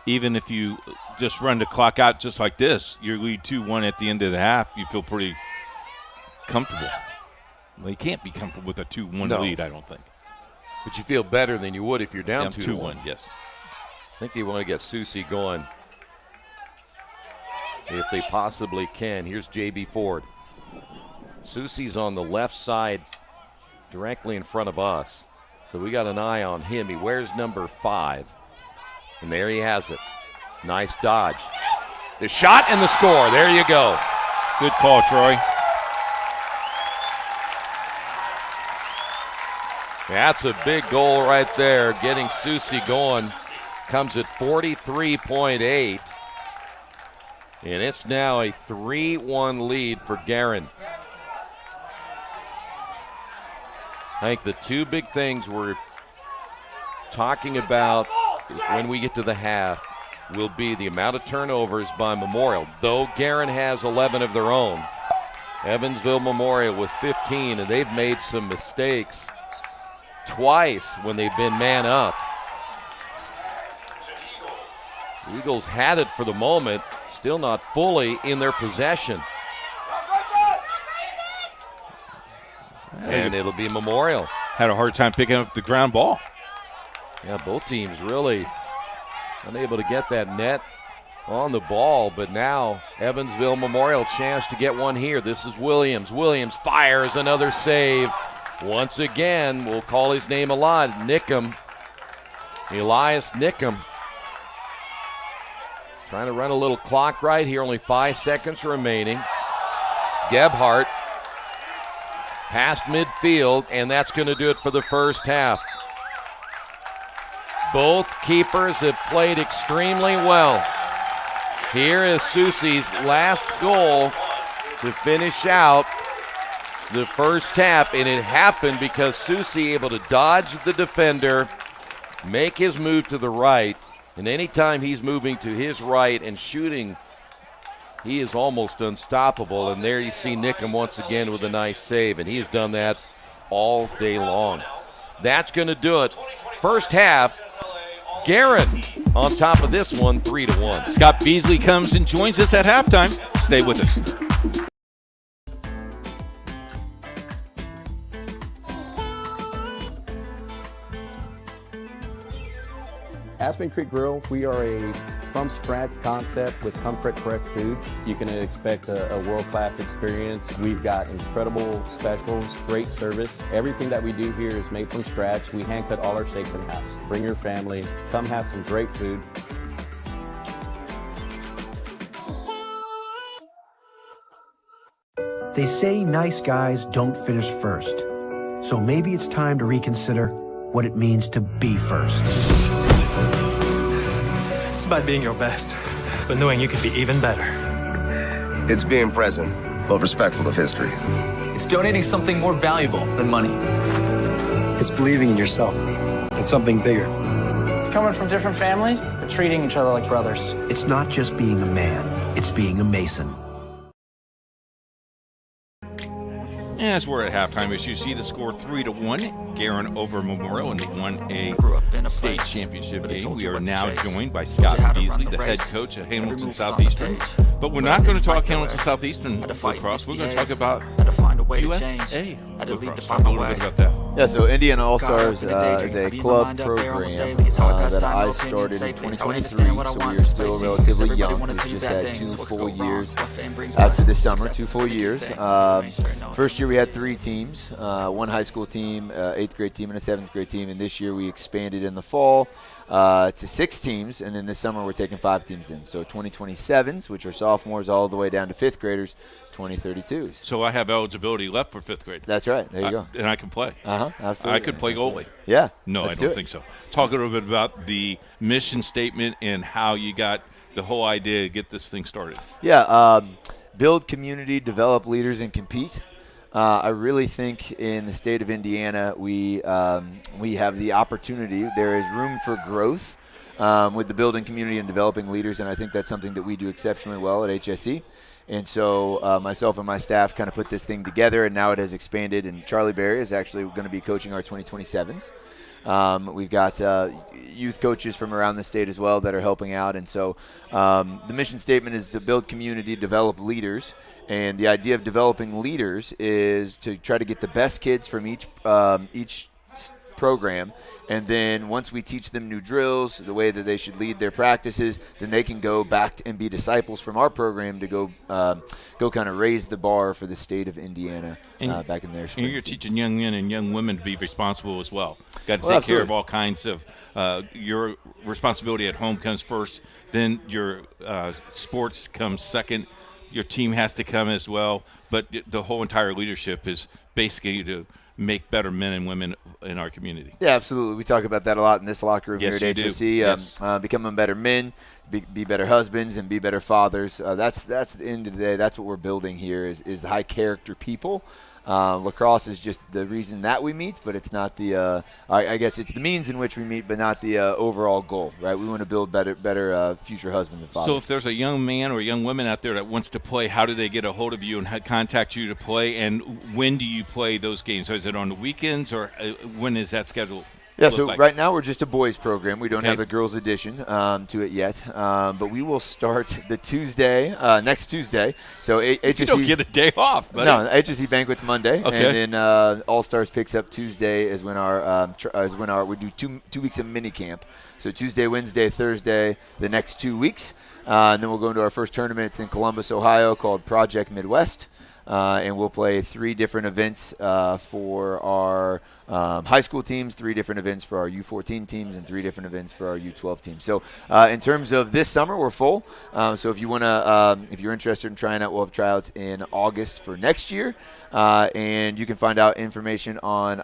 Even if you just run the clock out just like this, you lead 2-1 at the end of the half, you feel pretty comfortable. Well, you can't be comfortable with a 2-1 lead, I don't think. But you feel better than you would if you're down 2-1. Yes. I think they want to get Susie going if they possibly can. Here's J.B. Ford. Susie's on the left side directly in front of us, so we got an eye on him. He wears number 5. And there he has it. Nice dodge. The shot and the score. There you go. Good call, Troy. That's a big goal right there. Getting Susie going. Comes at 43.8. And it's now a 3-1 lead for Guerin. I think the two big things we're talking about when we get to the half will be the amount of turnovers by Memorial. Though Guerin has 11 of their own, Evansville Memorial with 15, and they've made some mistakes twice when they've been man up. The Eagles had it for the moment, still not fully in their possession. And it'll be Memorial. Had a hard time picking up the ground ball. Yeah, both teams really unable to get that net on the ball, but now Evansville Memorial chance to get one here. This is Williams. Williams fires another save. Once again, we'll call his name a lot. Nickum. Elias Nickum. Trying to run a little clock right here. Only 5 seconds remaining. Gebhardt past midfield, and that's going to do it for the first half. Both keepers have played extremely well. Here is Susie's last goal to finish out the first half, and it happened because Susie able to dodge the defender, make his move to the right, and anytime he's moving to his right and shooting, he is almost unstoppable. And there you see Nickum once again with a nice save, and he has done that all day long. That's going to do it. First half, Guerin on top of this one, 3-1. Scott Beasley comes and joins us at halftime. Stay with us. Aspen Creek Grill, we are a from-scratch concept with comfort fresh food. You can expect a world-class experience. We've got incredible specials, great service. Everything that we do here is made from scratch. We hand-cut all our steaks in-house. Bring your family, come have some great food. They say nice guys don't finish first. So maybe it's time to reconsider what it means to be first. It's about being your best. but knowing you could be even better. It's being present, but respectful of history. It's donating something more valuable than money. It's believing in yourself and something bigger. It's coming from different families, but treating each other like brothers. It's not just being a man, it's being a Mason. As we're at halftime, as you see the score 3-1, Guerin over Memorial in the 1A state championship game. We are now joined by Scott Beasley, the head coach of Hamilton Southeastern. But we're not going to talk Hamilton Southeastern lacrosse. We're going to talk about USA. Lacrosse. Talk a little bit about that. Yeah, so Indiana All-Stars is a club program that I started in 2023, so we are still relatively young. We've just had 2 full years after this summer, 2 full years. First year we had 3 teams, 1 high school team, 8th grade team, and a 7th grade team, and this year we expanded in the fall to 6 teams, and then this summer we're taking 5 teams in. So 2027s, which are sophomores, all the way down to 5th graders, 2032s. So I have eligibility left for 5th grade. That's right. There you go. And I can play. Absolutely. I could play goalie. Yeah. No, I don't think so. Talk a little bit about the mission statement and how you got the whole idea to get this thing started. Yeah. Build community, develop leaders, and compete. I really think in the state of Indiana we have the opportunity. There is room for growth with the building community and developing leaders, and I think that's something that we do exceptionally well at HSE. And so myself and my staff kind of put this thing together, and now it has expanded, and Charlie Berry is actually going to be coaching our 2027s. We've got youth coaches from around the state as well that are helping out. And so the mission statement is to build community, develop leaders. And the idea of developing leaders is to try to get the best kids from each program. And then once we teach them new drills, the way that they should lead their practices, then they can go back and be disciples from our program to go kind of raise the bar for the state of Indiana back in their spring. And you're teaching young men and young women to be responsible as well. Got to Well, take care of all kinds of your responsibility at home comes first, then your sports comes second. Your team has to come as well, but the whole entire leadership is basically to make better men and women in our community. Yeah, absolutely. We talk about that a lot in this locker room Yes, here at you do. HSE. Yes. Becoming better men, be better husbands, and be better fathers. That's at the end of the day. That's what we're building here is high character people. Lacrosse is just the reason that we meet, but it's not the. I guess it's the means in which we meet, but not the overall goal. Right? We want to build better future husbands and fathers. So if there's a young man or a young woman out there that wants to play, how do they get a hold of you and contact you to play? And when do you play those games? So is it on the weekends, or when is that scheduled? Yeah, so right now we're just a boys program. We don't Okay. have a girls edition to it yet, but we will start the Tuesday, next Tuesday. So HSE, You don't get a day off, buddy. No, HSE Banquet's Monday, Okay. and then All Stars picks up Tuesday is when our we do two weeks of mini camp. So Tuesday, Wednesday, Thursday, the next 2 weeks, and then we'll go into our first tournament. It's in Columbus, Ohio, called Project Midwest. And we'll play 3 different events for our high school teams, 3 different events for our U14 teams, and 3 different events for our U12 teams. So in terms of this summer, we're full. So if you want to, if you're interested in trying out, we'll have tryouts in August for next year. And you can find out information on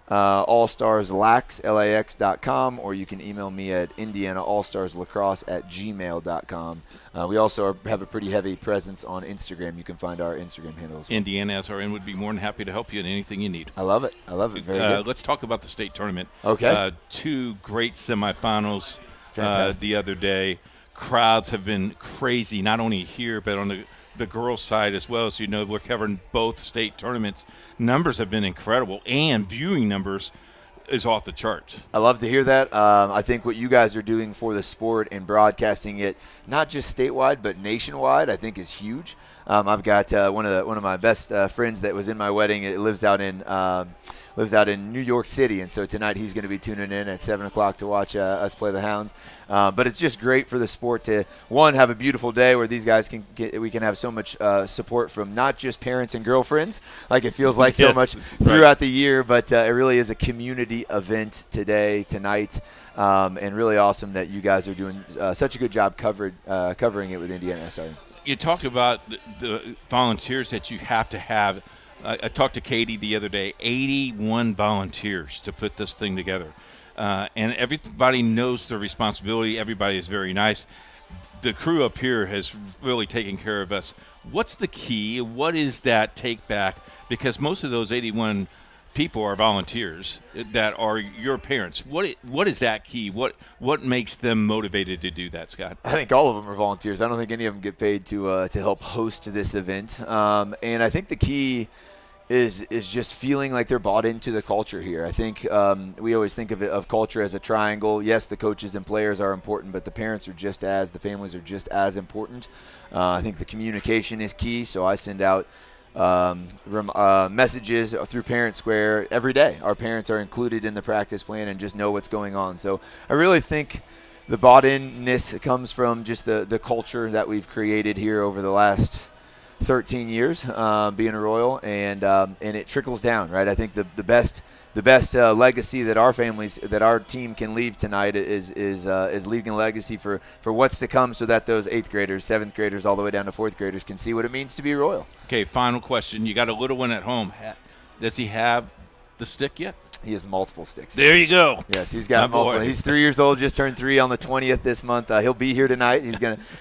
allstarslax.com, or you can email me at indianaallstarslacrosse@gmail.com. We also have a pretty heavy presence on Instagram. You can find our Instagram handles. IndianaSRN would be more than happy to help you in anything you need. I love it. Very good. Let's talk about the state tournament. Okay. 2 great semifinals Fantastic. the other day. Crowds have been crazy, not only here, but on the girls' side as well. As you know, we're covering both state tournaments. Numbers have been incredible, and viewing numbers is off the charts. I love to hear that. I think what you guys are doing for the sport and broadcasting it, not just statewide but nationwide, I think is huge. I've got one of my best friends that was in my wedding. It lives out in New York City, and so tonight he's going to be tuning in at 7 o'clock to watch us play the Hounds. But it's just great for the sport to, one, have a beautiful day where these guys we can have so much support from not just parents and girlfriends, like it feels like so much throughout the year, but it really is a community event tonight, and really awesome that you guys are doing such a good job covering it with IndianaSRN. You talked about the volunteers that you have to have. I talked to Katie the other day, 81 volunteers to put this thing together. And everybody knows their responsibility. Everybody is very nice. the crew up here has really taken care of us. What's the key? What is that take back? Because most of those 81 people are volunteers that are your parents. What is that key? What makes them motivated to do that, Scott? I think all of them are volunteers. I don't think any of them get paid to help host this event. And I think the key is just feeling like they're bought into the culture here. I think we always think of culture as a triangle. Yes, the coaches and players are important, but the parents are the families are just as important. I think the communication is key, so I send out messages through Parent Square every day. Our parents are included in the practice plan and just know what's going on. So I really think the bought-in-ness comes from just the culture that we've created here over the last 13 years being a Royal, and it trickles down, right? I think the best legacy that our team can leave tonight is leaving a legacy for what's to come, so that those 8th graders, 7th graders, all the way down to 4th graders can see what it means to be a Royal. Okay, final question. You got a little one at home. Does he have the stick yet? He has multiple sticks. There you go. Yes, he's got multiple. He's 3 years old, just turned 3 on the 20th this month. He'll be here tonight.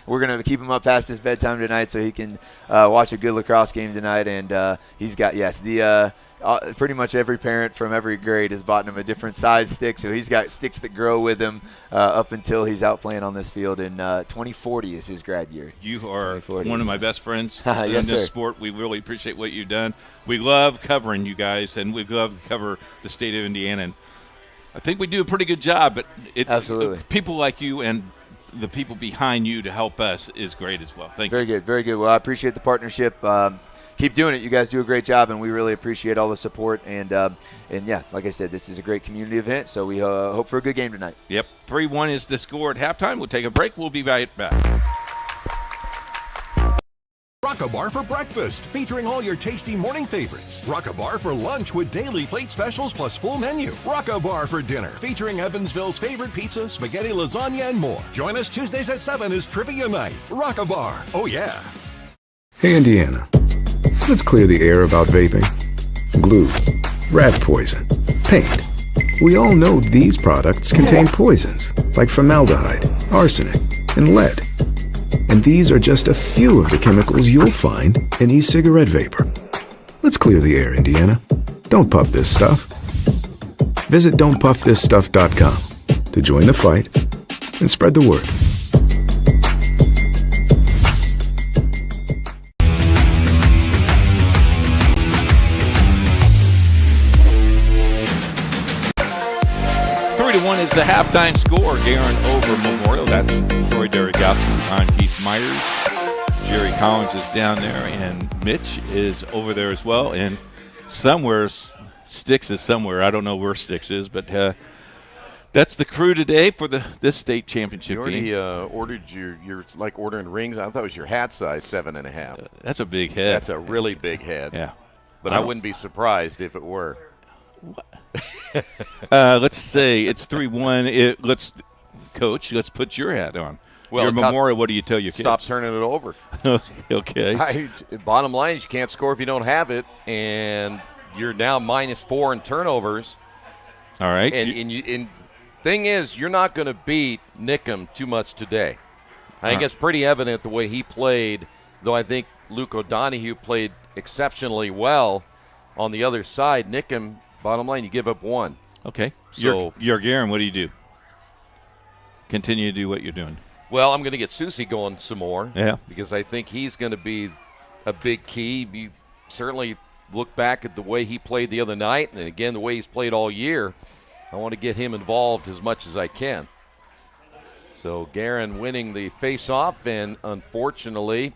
We're gonna keep him up past his bedtime tonight so he can watch a good lacrosse game tonight. And he's got pretty much every parent from every grade has bought him a different size stick, so he's got sticks that grow with him up until he's out playing on this field. And 2040 is his grad year. You are one of my best friends yes, in this sir. sport. We really appreciate what you've done. We love covering you guys, and we love to cover the state of Indiana. And I think we do a pretty good job, but absolutely, people like you and the people behind you to help us is great as well. Thank you. Very good, very good. Well, I appreciate the partnership. Keep doing it. You guys do a great job, and we really appreciate all the support. And yeah, like I said, this is a great community event, so we hope for a good game tonight. Yep, 3-1 is the score at halftime. We'll take a break. We'll be right back. Rock-A-Bar for breakfast, featuring all your tasty morning favorites. Rock-A-Bar for lunch with daily plate specials plus full menu. Rock-A-Bar for dinner, featuring Evansville's favorite pizza, spaghetti, lasagna, and more. Join us Tuesdays at 7 as Trivia Night. Rock-A-Bar. Oh, yeah. Hey, Indiana. Let's clear the air about vaping. Glue, rat poison, paint. We all know these products contain poisons like formaldehyde, arsenic, and lead. And these are just a few of the chemicals you'll find in e-cigarette vapor. Let's clear the air, Indiana. Don't puff this stuff. Visit don'tpuffthisstuff.com to join the fight and spread the word. One is the halftime score. Guerin over Memorial. That's Troy Derrigowski. I'm Keith Myers. Jerry Collins is down there, and Mitch is over there as well. And somewhere, Sticks is somewhere. I don't know where Sticks is, but that's the crew today for this state championship game. You already ordered you're like ordering rings. I thought it was your hat size, 7.5. That's a big head. That's a really big head. Yeah. But I wouldn't be surprised if it were. What? Let's say it's 3-1. Coach, let's put your hat on. Well, your Memorial, what do you tell your kids? Stop turning it over. Okay. Bottom line is you can't score if you don't have it, and you're now -4 in turnovers. All right. And thing is, you're not going to beat Nickham too much today. I think it's pretty evident the way he played, though I think Luke O'Donohue played exceptionally well on the other side. Nickham, bottom line, you give up 1. Okay. So you're Guerin, what do you do? Continue to do what you're doing. Well, I'm going to get Susie going some more. Yeah. Because I think he's going to be a big key. You certainly look back at the way he played the other night, and again, the way he's played all year. I want to get him involved as much as I can. So Guerin winning the face-off, and unfortunately,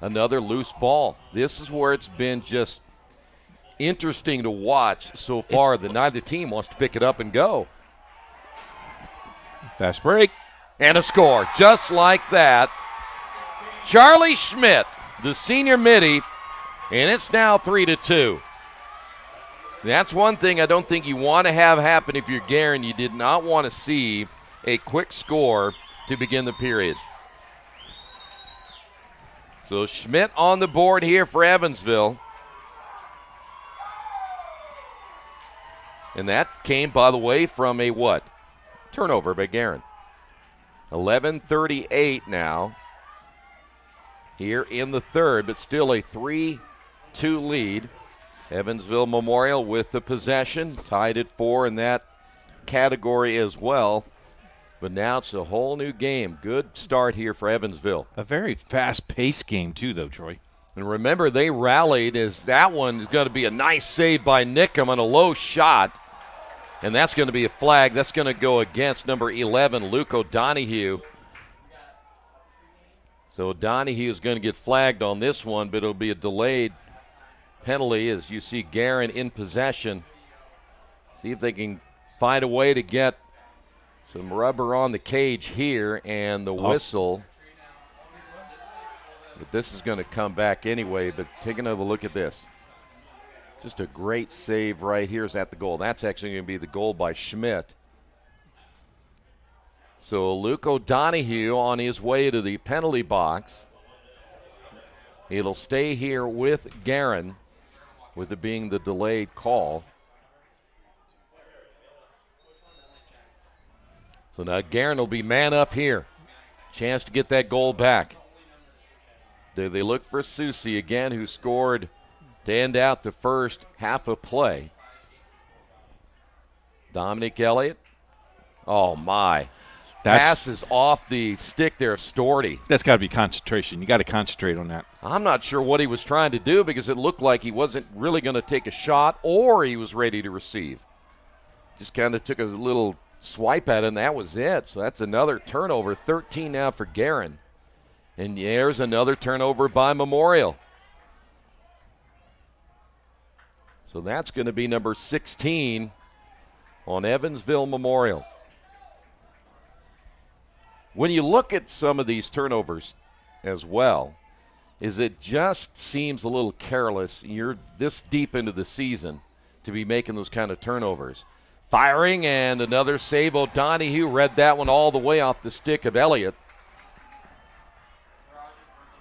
another loose ball. This is where it's been just interesting to watch so far that neither team wants to pick it up and go. Fast break. And a score, just like that. Charlie Schmidt, the senior midi, and it's now 3-2. That's one thing I don't think you want to have happen if you're Guerin. You did not want to see a quick score to begin the period. So Schmidt on the board here for Evansville. And that came, by the way, from a what? Turnover by Guerin. 11:38 now here in the third, but still a 3-2 lead. Evansville Memorial with the possession, tied at 4 in that category as well. But now it's a whole new game. Good start here for Evansville. A very fast-paced game, too, though, Troy. And remember, they rallied as that one is going to be a nice save by Nickham on a low shot. And that's going to be a flag. That's going to go against number 11, Luke O'Donohue. So O'Donohue is going to get flagged on this one, but it'll be a delayed penalty as you see Guerin in possession. See if they can find a way to get some rubber on the cage here and the whistle. But this is going to come back anyway, but take another look at this. Just a great save right here is at the goal. That's actually going to be the goal by Schmidt. So Luke O'Donohue on his way to the penalty box. It'll stay here with Guerin, with it being the delayed call. So now Guerin will be man up here. Chance to get that goal back. They look for Susie again, who scored to end out the first half of play. Dominic Elliott. Oh, my. Pass is off the stick there of Storty. That's got to be concentration. You got to concentrate on that. I'm not sure what he was trying to do because it looked like he wasn't really going to take a shot or he was ready to receive. Just kind of took a little swipe at it, and that was it. So that's another turnover. 13 now for Guerin. And there's another turnover by Memorial. So that's going to be number 16 on Evansville Memorial. When you look at some of these turnovers as well, it just seems a little careless. You're this deep into the season to be making those kind of turnovers. Firing and another save. O'Donohue read that one all the way off the stick of Elliott.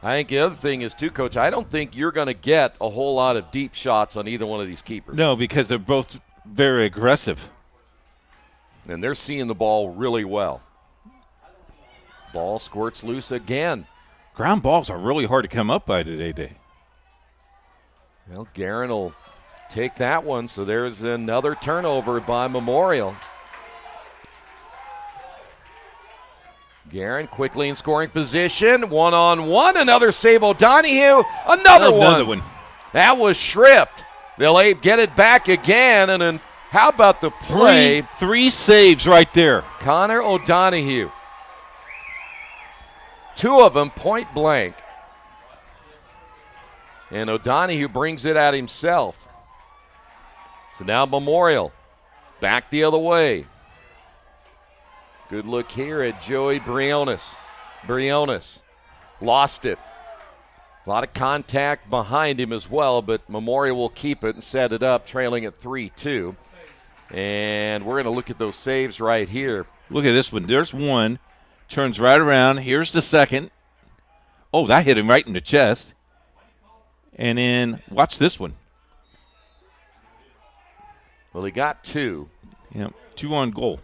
I think the other thing is, too, Coach, I don't think you're going to get a whole lot of deep shots on either one of these keepers. No, because they're both very aggressive. And they're seeing the ball really well. Ball squirts loose again. Ground balls are really hard to come up by today. Well, Guerin will take that one, so there's another turnover by Memorial. Guerin quickly in scoring position. One-on-one. Another save. O'Donohue. Another one. That was Schrift. They'll get it back again. And then how about the play? Three saves right there. Connor O'Donohue. Two of them point blank. And O'Donohue brings it at himself. So now Memorial back the other way. Good look here at Joey Briones. Briones lost it. A lot of contact behind him as well, but Memorial will keep it and set it up, trailing at 3-2. And we're going to look at those saves right here. Look at this one. There's one. Turns right around. Here's the second. Oh, that hit him right in the chest. And then watch this one. Well, he got two. Yeah, 2 on goal.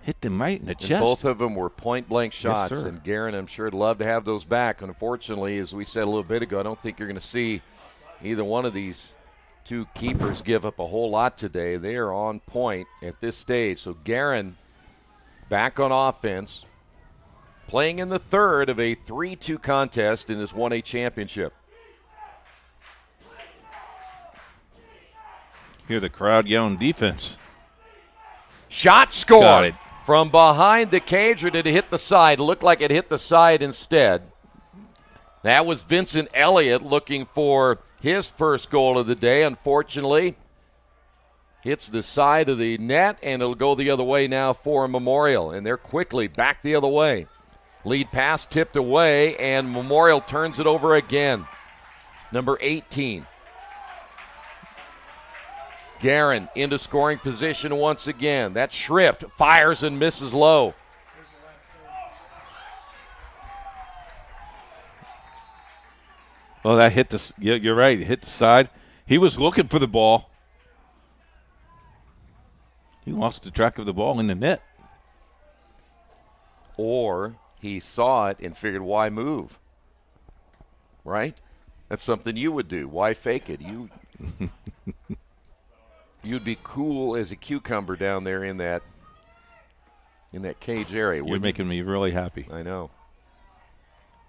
Hit them right in the chest. Both of them were point-blank shots, yes, and Guerin, I'm sure, would love to have those back. Unfortunately, as we said a little bit ago, I don't think you're going to see either one of these two keepers give up a whole lot today. They are on point at this stage. So Guerin back on offense, playing in the third of a 3-2 contest in this 1A championship. Hear the crowd yelling defense. Shot scored. Got it. From behind the cage, or did it hit the side? It looked like it hit the side instead. That was Vincent Elliott looking for his first goal of the day. Unfortunately, hits the side of the net, and it'll go the other way now for Memorial. And they're quickly back the other way. Lead pass tipped away, and Memorial turns it over again. Number 18. Guerin into scoring position once again. That Schrift fires and misses low. Well, that hit the. You're right. It hit the side. He was looking for the ball. He lost the track of the ball in the net. or he saw it and figured, why move? Right? That's something you would do. Why fake it? You'd be cool as a cucumber down there in that cage area. You're making me really happy. I know.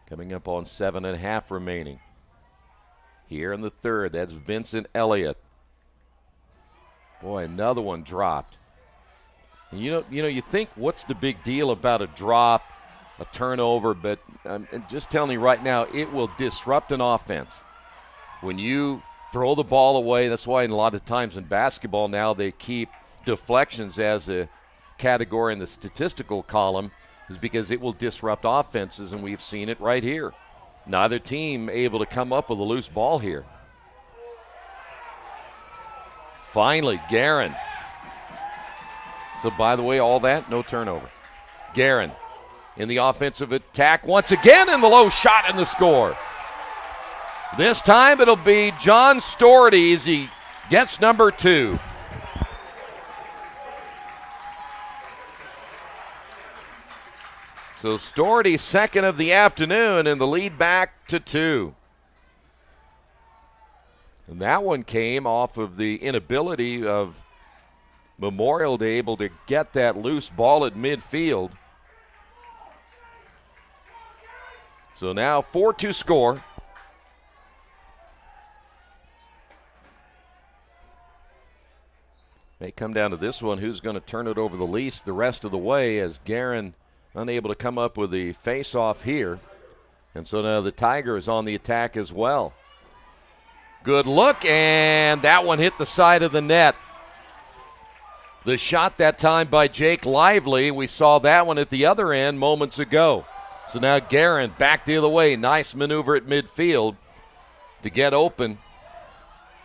Coming up on 7.5 remaining. Here in the third, that's Vincent Elliott. Boy, another one dropped. And you think, what's the big deal about a drop, a turnover? But I'm just telling you right now, it will disrupt an offense. When you throw the ball away, that's why a lot of times in basketball now they keep deflections as a category in the statistical column, is because it will disrupt offenses, and we've seen it right here. Neither team able to come up with a loose ball here. Finally, Guerin. So, by the way, all that, no turnover. Guerin in the offensive attack once again, and the low shot and the score. This time it'll be John Storty as he gets number 2. So Storty, second of the afternoon, and the lead back to 2. And that one came off of the inability of Memorial to able to get that loose ball at midfield. So now 4-2 score. May come down to this one, who's going to turn it over the least the rest of the way, as Guerin unable to come up with the face-off here. And so now the Tiger is on the attack as well. Good look, and that one hit the side of the net. The shot that time by Jake Lively. We saw that one at the other end moments ago. So now Guerin back the other way. Nice maneuver at midfield to get open.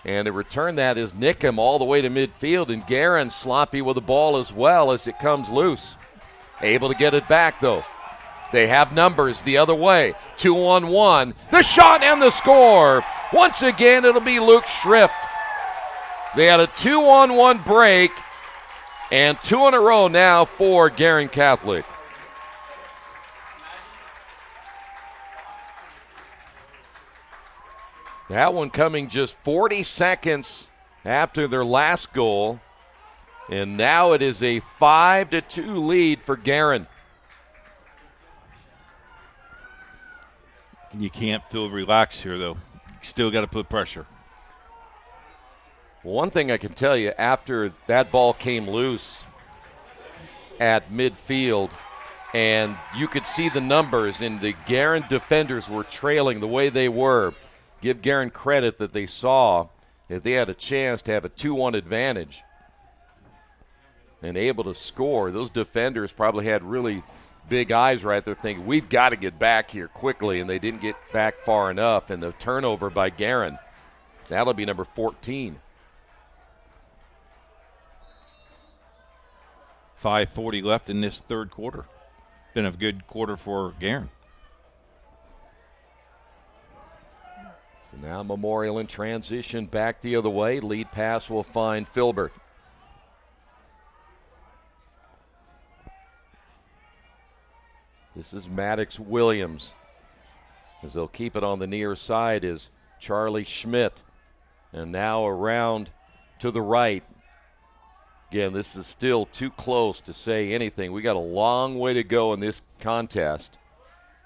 And to return that is Nickham all the way to midfield, and Guerin sloppy with the ball as well as it comes loose. Able to get it back, though. They have numbers the other way. 2-on-1. The shot and the score. Once again, it'll be Luke Schrift. They had a 2-on-1 break, and 2 in a row now for Guerin Catholic. That one coming just 40 seconds after their last goal. And now it is a 5-2 lead for Guerin. You can't feel relaxed here, though. Still got to put pressure. One thing I can tell you, after that ball came loose at midfield, and you could see the numbers, and the Guerin defenders were trailing the way they were. Give Guerin credit that they saw that they had a chance to have a 2-1 advantage and able to score. Those defenders probably had really big eyes right there thinking, we've got to get back here quickly, and they didn't get back far enough. And the turnover by Guerin, that'll be number 14. 5:40 left in this third quarter. Been a good quarter for Guerin. So now Memorial in transition back the other way. Lead pass will find Filbert. This is Maddox Williams. As they'll keep it on the near side is Charlie Schmidt. And now around to the right. Again, this is still too close to say anything. We got a long way to go in this contest.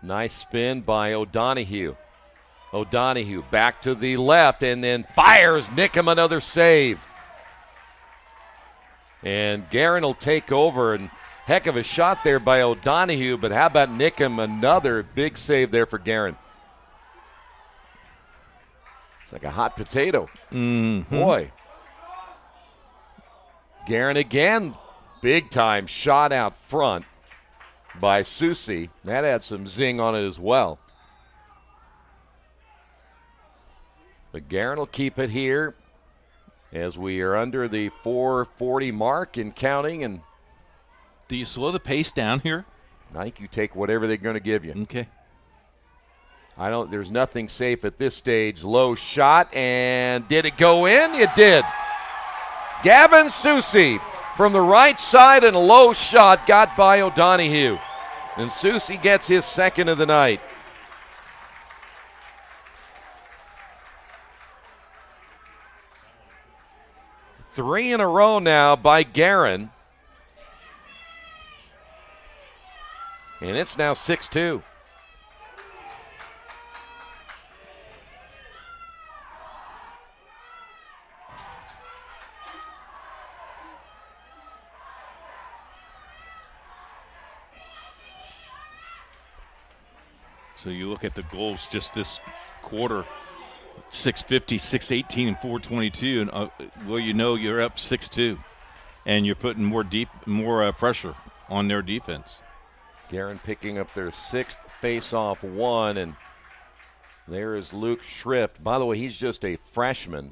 Nice spin by O'Donohue. O'Donohue back to the left and then fires. Nickham another save. And Guerin will take over, and heck of a shot there by O'Donohue, but how about Nickham? Another big save there for Guerin. It's like a hot potato. Mm-hmm. Boy. Guerin again, big time shot out front by Susi. That had some zing on it as well. But Guerin will keep it here as we are under the 4:40 mark and counting. And do you slow the pace down here? I think you take whatever they're going to give you. Okay. There's nothing safe at this stage. Low shot, and did it go in? It did. Gavin Susi from the right side, and a low shot got by O'Donohue. And Susie gets his second of the night. Three in a row now by Guerin. And it's now 6-2. So you look at the goals just this quarter, 650, 618, and 422, and well, you know you're up 6-2, and you're putting more pressure on their defense. Guerin picking up their sixth face-off one, and there is Luke Schrift. By the way, he's just a freshman.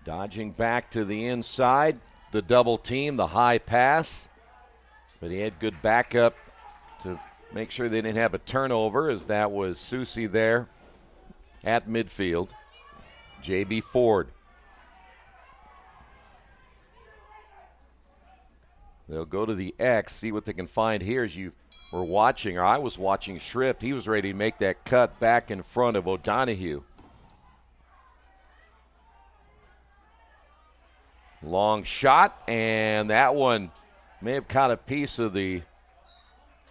Dodging back to the inside, the double team, the high pass, but he had good backup to make sure they didn't have a turnover, as that was Susie there at midfield. J.B. Ford. They'll go to the X, see what they can find here. As you were watching, or I was watching Schrift, he was ready to make that cut back in front of O'Donohue. Long shot, and that one may have caught a piece of the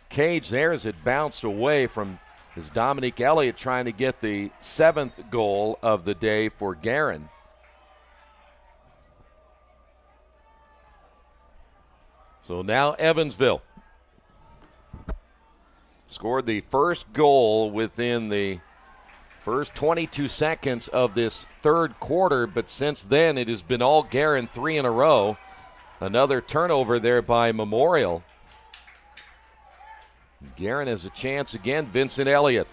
cage there as it bounced away from his Dominique Elliott, trying to get the seventh goal of the day for Guerin. So now Evansville scored the first goal within the first 22 seconds of this third quarter, but since then it has been all Guerin, three in a row. Another turnover there by Memorial. Guerin has a chance again. Vincent Elliott.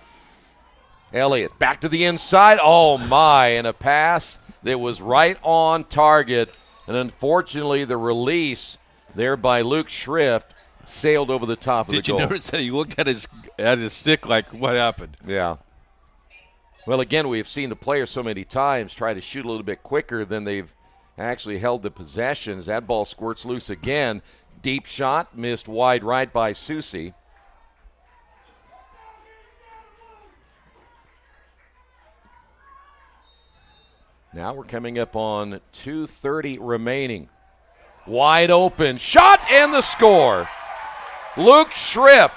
Elliott back to the inside. Oh, my. And a pass that was right on target. And unfortunately, the release there by Luke Schrift sailed over the top of the goal. Did you notice that he looked at his stick like, what happened? Yeah. Well, again, we've seen the players so many times try to shoot a little bit quicker than they've actually held the possessions. That ball squirts loose again. Deep shot, missed wide right by Susie. Now we're coming up on 2:30 remaining. Wide open shot and the score. Luke Schrift.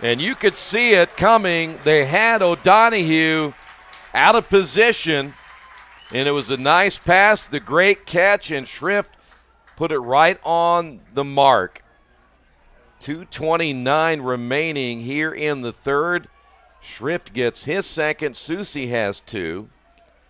And you could see it coming. They had O'Donohue out of position, and it was a nice pass, the great catch, and Schrift put it right on the mark. 2:29 remaining here in the third. Schrift gets his second. Susie has two.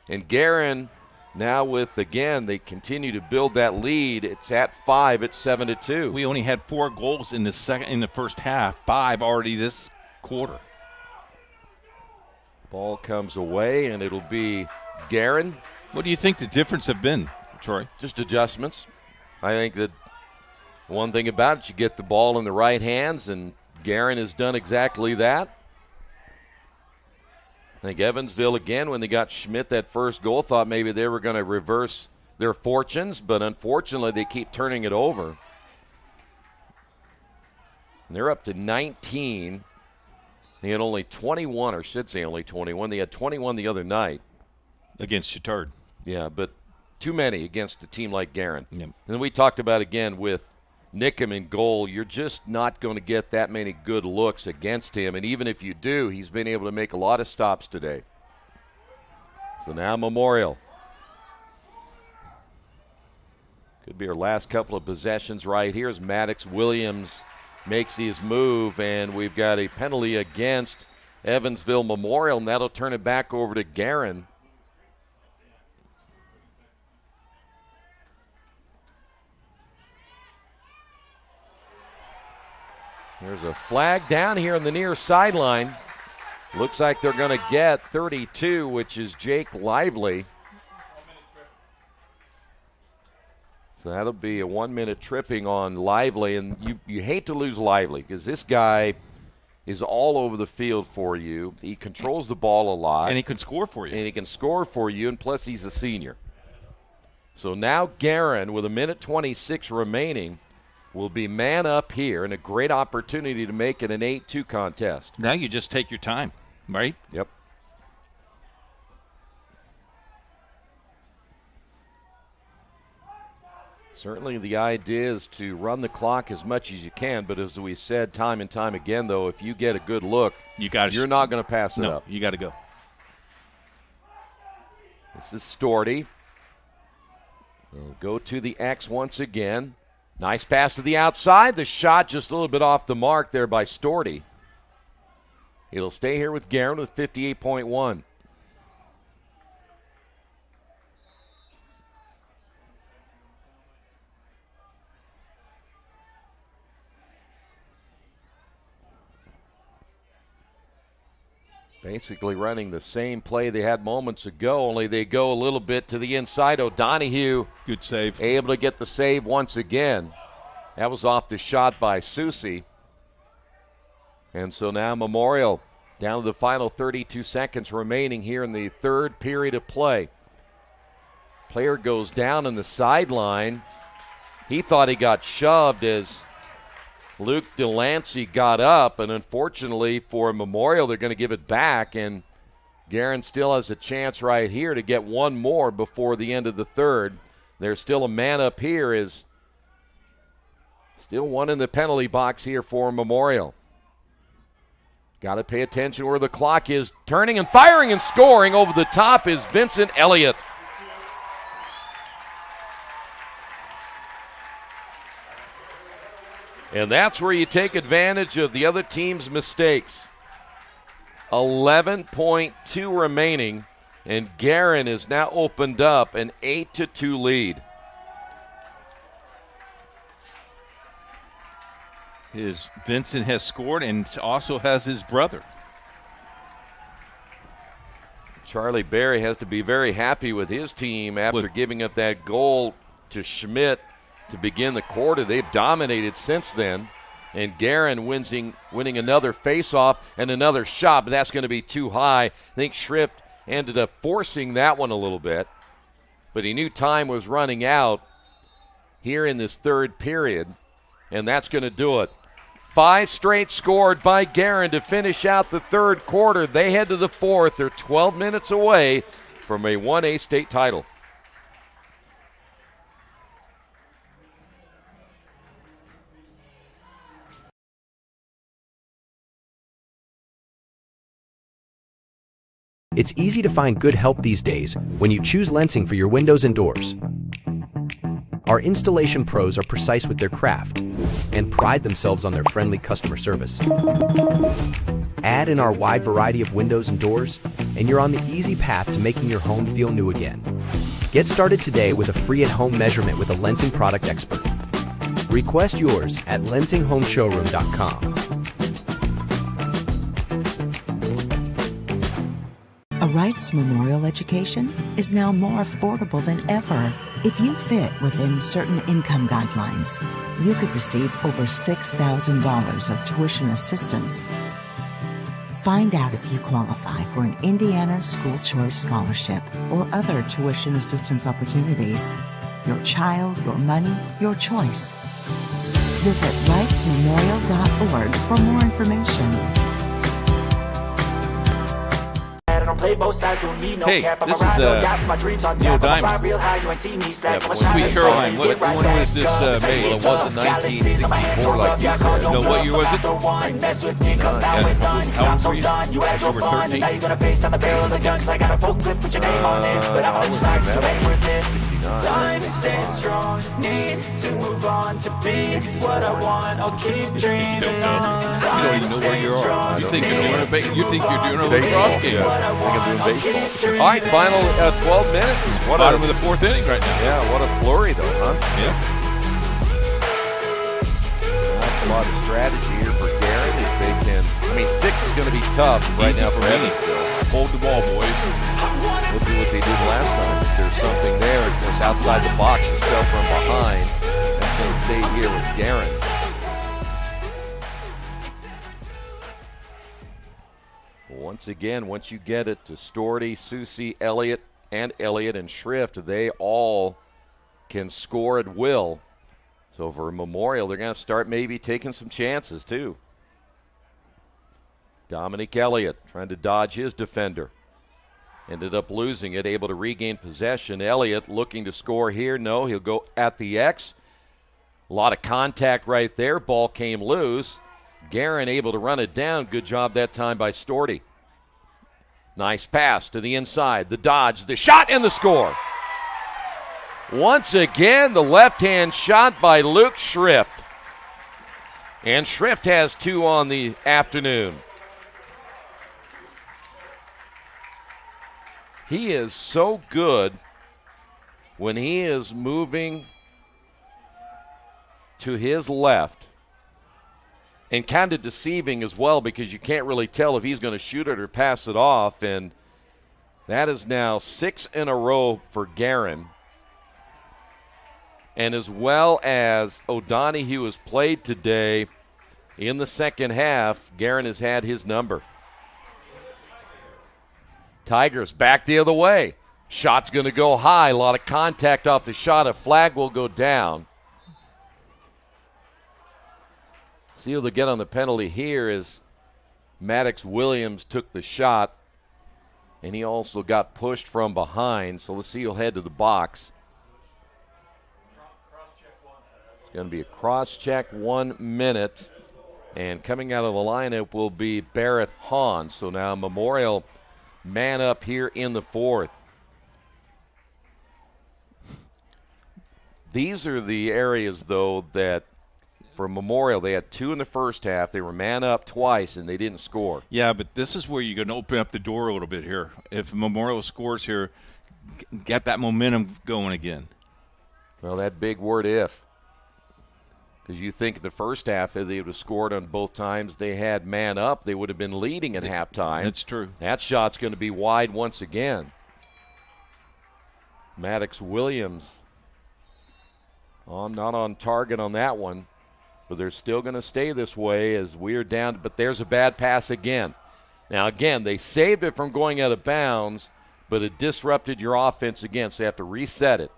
And Guerin now with, again, they continue to build that lead. It's at 5. It's 7-2. We only had 4 goals in the first half, 5 already this quarter. Ball comes away, and it'll be Guerin. What do you think the difference have been, Troy? Just adjustments. I think that one thing about it, you get the ball in the right hands, and Guerin has done exactly that. I think Evansville, again, when they got Schmidt that first goal, thought maybe they were going to reverse their fortunes, but unfortunately they keep turning it over. And they're up to 19. They had only 21, or I should say only 21. They had 21 the other night. Against Chittard. Yeah, but too many against a team like Guerin. Yep. And we talked about, again, with Nickham in goal, you're just not going to get that many good looks against him. And even if you do, he's been able to make a lot of stops today. So now Memorial. Could be our last couple of possessions right here as Maddox Williams makes his move. And we've got a penalty against Evansville Memorial, and that'll turn it back over to Guerin. There's a flag down here on the near sideline. Looks like they're going to get 32, which is Jake Lively. So that'll be a 1-minute tripping on Lively. And you hate to lose Lively because this guy is all over the field for you. He controls the ball a lot. And he can score for you. And he can score for you, and plus he's a senior. So now Guerin, with 1:26 remaining, will be man up here and a great opportunity to make it an 8-2 contest. Now you just take your time, right? Yep. Certainly the idea is to run the clock as much as you can, but as we said time and time again, though, if you get a good look, you're not going to pass it up. You got to go. This is Storty. They'll go to the X once again. Nice pass to the outside. The shot just a little bit off the mark there by Storty. It'll stay here with Guerin with 58.1. Basically running the same play they had moments ago, only they go a little bit to the inside. O'Donohue. Good save. Able to get the save once again. That was off the shot by Susie. And so now Memorial down to the final 32 seconds remaining here in the third period of play. Player goes down on the sideline. He thought he got shoved as Luke Delancey got up, and unfortunately for Memorial, they're going to give it back, and Guerin still has a chance right here to get one more before the end of the third. There's still a man up here, is still one in the penalty box here for Memorial. Got to pay attention where the clock is. Turning and firing and scoring over the top is Vincent Elliott. And that's where you take advantage of the other team's mistakes. 11.2 remaining, and Guerin has now opened up an 8-2 lead. Vincent has scored and also has his brother. Charlie Berry has to be very happy with his team after giving up that goal to Schmidt to begin the quarter. They've dominated since then, and Guerin winning another faceoff and another shot, but that's going to be too high. I think Schrift ended up forcing that one a little bit, but he knew time was running out here in this third period, and that's going to do it. 5 straight scored by Guerin to finish out the third quarter. They head to the fourth. They're 12 minutes away from a 1A state title. It's easy to find good help these days when you choose Lensing for your windows and doors. Our installation pros are precise with their craft and pride themselves on their friendly customer service. Add in our wide variety of windows and doors, and you're on the easy path to making your home feel new again. Get started today with a free at-home measurement with a Lensing product expert. Request yours at lensinghomeshowroom.com. A Rights Memorial education is now more affordable than ever. If you fit within certain income guidelines, you could receive over $6,000 of tuition assistance. Find out if you qualify for an Indiana School Choice Scholarship or other tuition assistance opportunities. Your child, your money, your choice. Visit rightsmemorial.org for more information. Hey, this is Neil Diamond. Sweet Caroline, when was this made? Well, it wasn't 1964 like you said. No, what year was it? 69. How old were you? Over 13? Time is staying strong, need to move on to be what I want. I'll keep dreaming. You don't even know where you are. You think you're doing a lacrosse game. All right, final 12 minutes. Bottom of the fourth inning right now. Yeah, what a flurry though, huh? Yeah. That's a lot of strategy here for Guerin if they can. I mean, 6 is going to be tough right now for Evansville. Hold the ball, boys. We'll do what they did last time. If there's something there, of course, outside the box and stuff from behind, that's going to stay here with Guerin. Once again, once you get it to Storty, Susie, Elliott and Schrift, they all can score at will. So for Memorial, they're going to start maybe taking some chances too. Dominic Elliott trying to dodge his defender. Ended up losing it, able to regain possession. Elliott looking to score here. No, he'll go at the X. A lot of contact right there. Ball came loose. Guerin able to run it down. Good job that time by Storty. Nice pass to the inside. The dodge, the shot, and the score. Once again, the left-hand shot by Luke Schrift. And Schrift has 2 on the afternoon. He is so good when he is moving to his left, and kind of deceiving as well because you can't really tell if he's going to shoot it or pass it off. And that is now 6 in a row for Guerin. And as well as O'Donohue has played today in the second half, Guerin has had his number. Tigers back the other way. Shot's going to go high. A lot of contact off the shot. A flag will go down. See who they get on the penalty here is Maddox Williams took the shot, and he also got pushed from behind. So let's see who'll head to the box. It's going to be a cross-check, 1 minute. And coming out of the lineup will be Barrett Hahn. So now Memorial man up here in the 4th. These are the areas, though, that for Memorial, they had 2 in the first half. They were man up twice, and they didn't score. Yeah, but this is where you're going to open up the door a little bit here. If Memorial scores here, get that momentum going again. Well, that big word if. Because you think in the first half, if they would have scored on both times they had man up, they would have been leading at halftime. That's true. That shot's going to be wide once again. Maddox Williams not on target on that one. But they're still going to stay this way as we're down. But there's a bad pass again. Now, again, they saved it from going out of bounds, but it disrupted your offense again, so you have to reset it.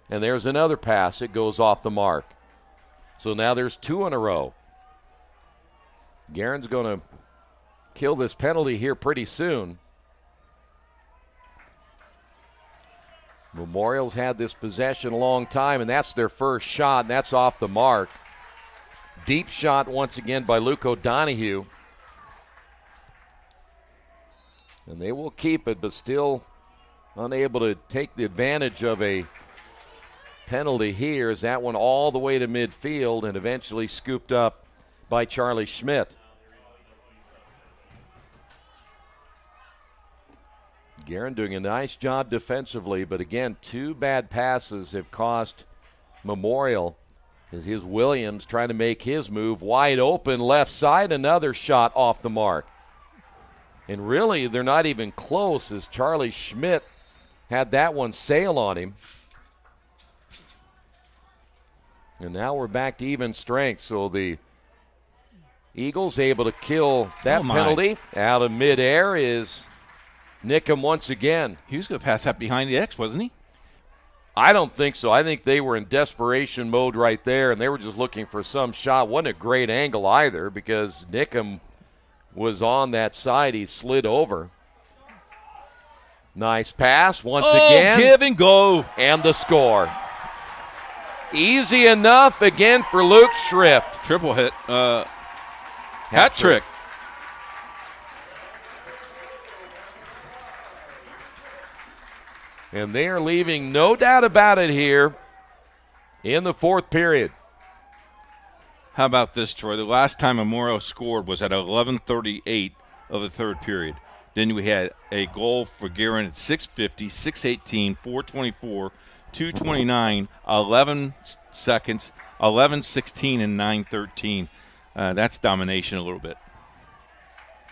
And there's another pass. It goes off the mark. So now there's 2 in a row. Guerin's going to kill this penalty here pretty soon. Memorial's had this possession a long time, and that's their first shot, and that's off the mark. Deep shot once again by Luke O'Donohue. And they will keep it, but still unable to take the advantage of a penalty here. Is that one all the way to midfield and eventually scooped up by Charlie Schmidt. Guerin doing a nice job defensively, but again, 2 bad passes have cost Memorial. As here's Williams trying to make his move wide open left side, another shot off the mark. And really, they're not even close as Charlie Schmidt had that one sail on him. And now we're back to even strength. So the Eagles able to kill that penalty. Out of midair is Nickham once again. He was going to pass that behind the X, wasn't he? I don't think so. I think they were in desperation mode right there, and they were just looking for some shot. Wasn't a great angle either because Nickham was on that side. He slid over. Nice pass once again. Give and go. And the score. Easy enough again for Luke Schrift. Triple hit. Hat trick. And they are leaving no doubt about it here in the 4th period. How about this, Troy? The last time Memorial scored was at 11:38 of the 3rd period. Then we had a goal for Guerin at 6:50, 6:18, 4:24, 2:29, 11 seconds, 11:16, and 9:13. That's domination a little bit.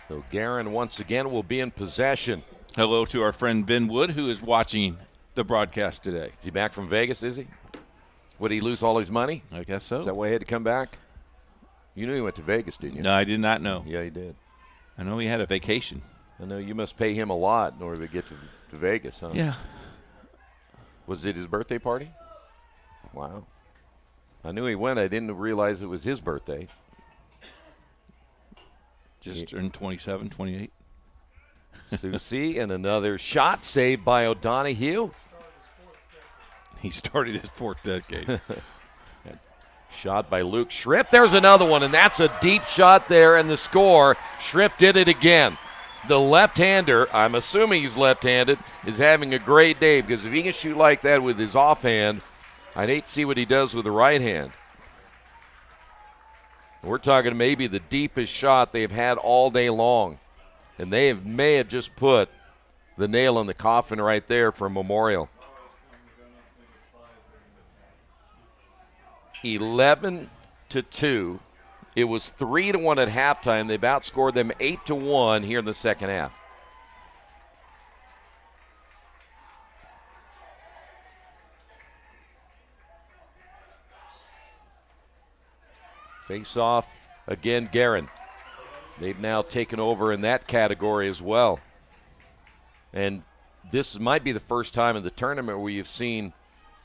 So Guerin once again will be in possession. Hello to our friend Ben Wood, who is watching the broadcast today. Is he back from Vegas, is he? Would he lose all his money? I guess so. Is that why he had to come back? You knew he went to Vegas, didn't you? No, I did not know. Yeah, he did. I know he had a vacation. I know you must pay him a lot in order to get to Vegas, huh? Yeah. Was it his birthday party? Wow. I knew he went. I didn't realize it was his birthday. Just turned 27, 28. Susie, and another shot saved by O'Donohue. He started his 4th decade. Shot by Luke Schripp. There's another one, and that's a deep shot there, and the score. Schripp did it again. The left-hander, I'm assuming he's left-handed, is having a great day, because if he can shoot like that with his offhand, I'd hate to see what he does with the right hand. We're talking maybe the deepest shot they've had all day long. And they may have just put the nail in the coffin right there for Memorial. 11-2. It was 3-1 at halftime. They've outscored them 8-1 here in the second half. Face off again, Guerin. They've now taken over in that category as well. And this might be the first time in the tournament where you've seen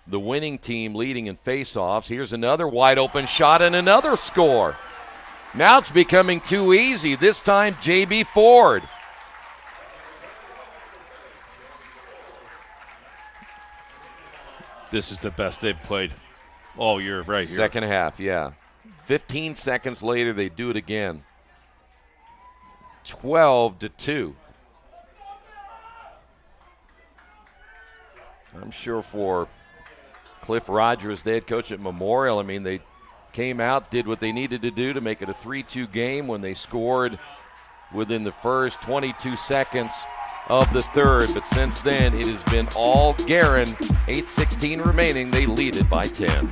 the winning team leading in face-offs. Here's another wide open shot and another score. Now it's becoming too easy. This time, J.B. Ford. This is the best they've played all year right here. Second half, yeah. 15 seconds later, they do it again. 12-2. I'm sure for Cliff Rogers, the head coach at Memorial, I mean, they came out, did what they needed to do to make it a 3-2 game when they scored within the first 22 seconds of the third. But since then, it has been all Guerin. 8:16 remaining. They lead it by 10.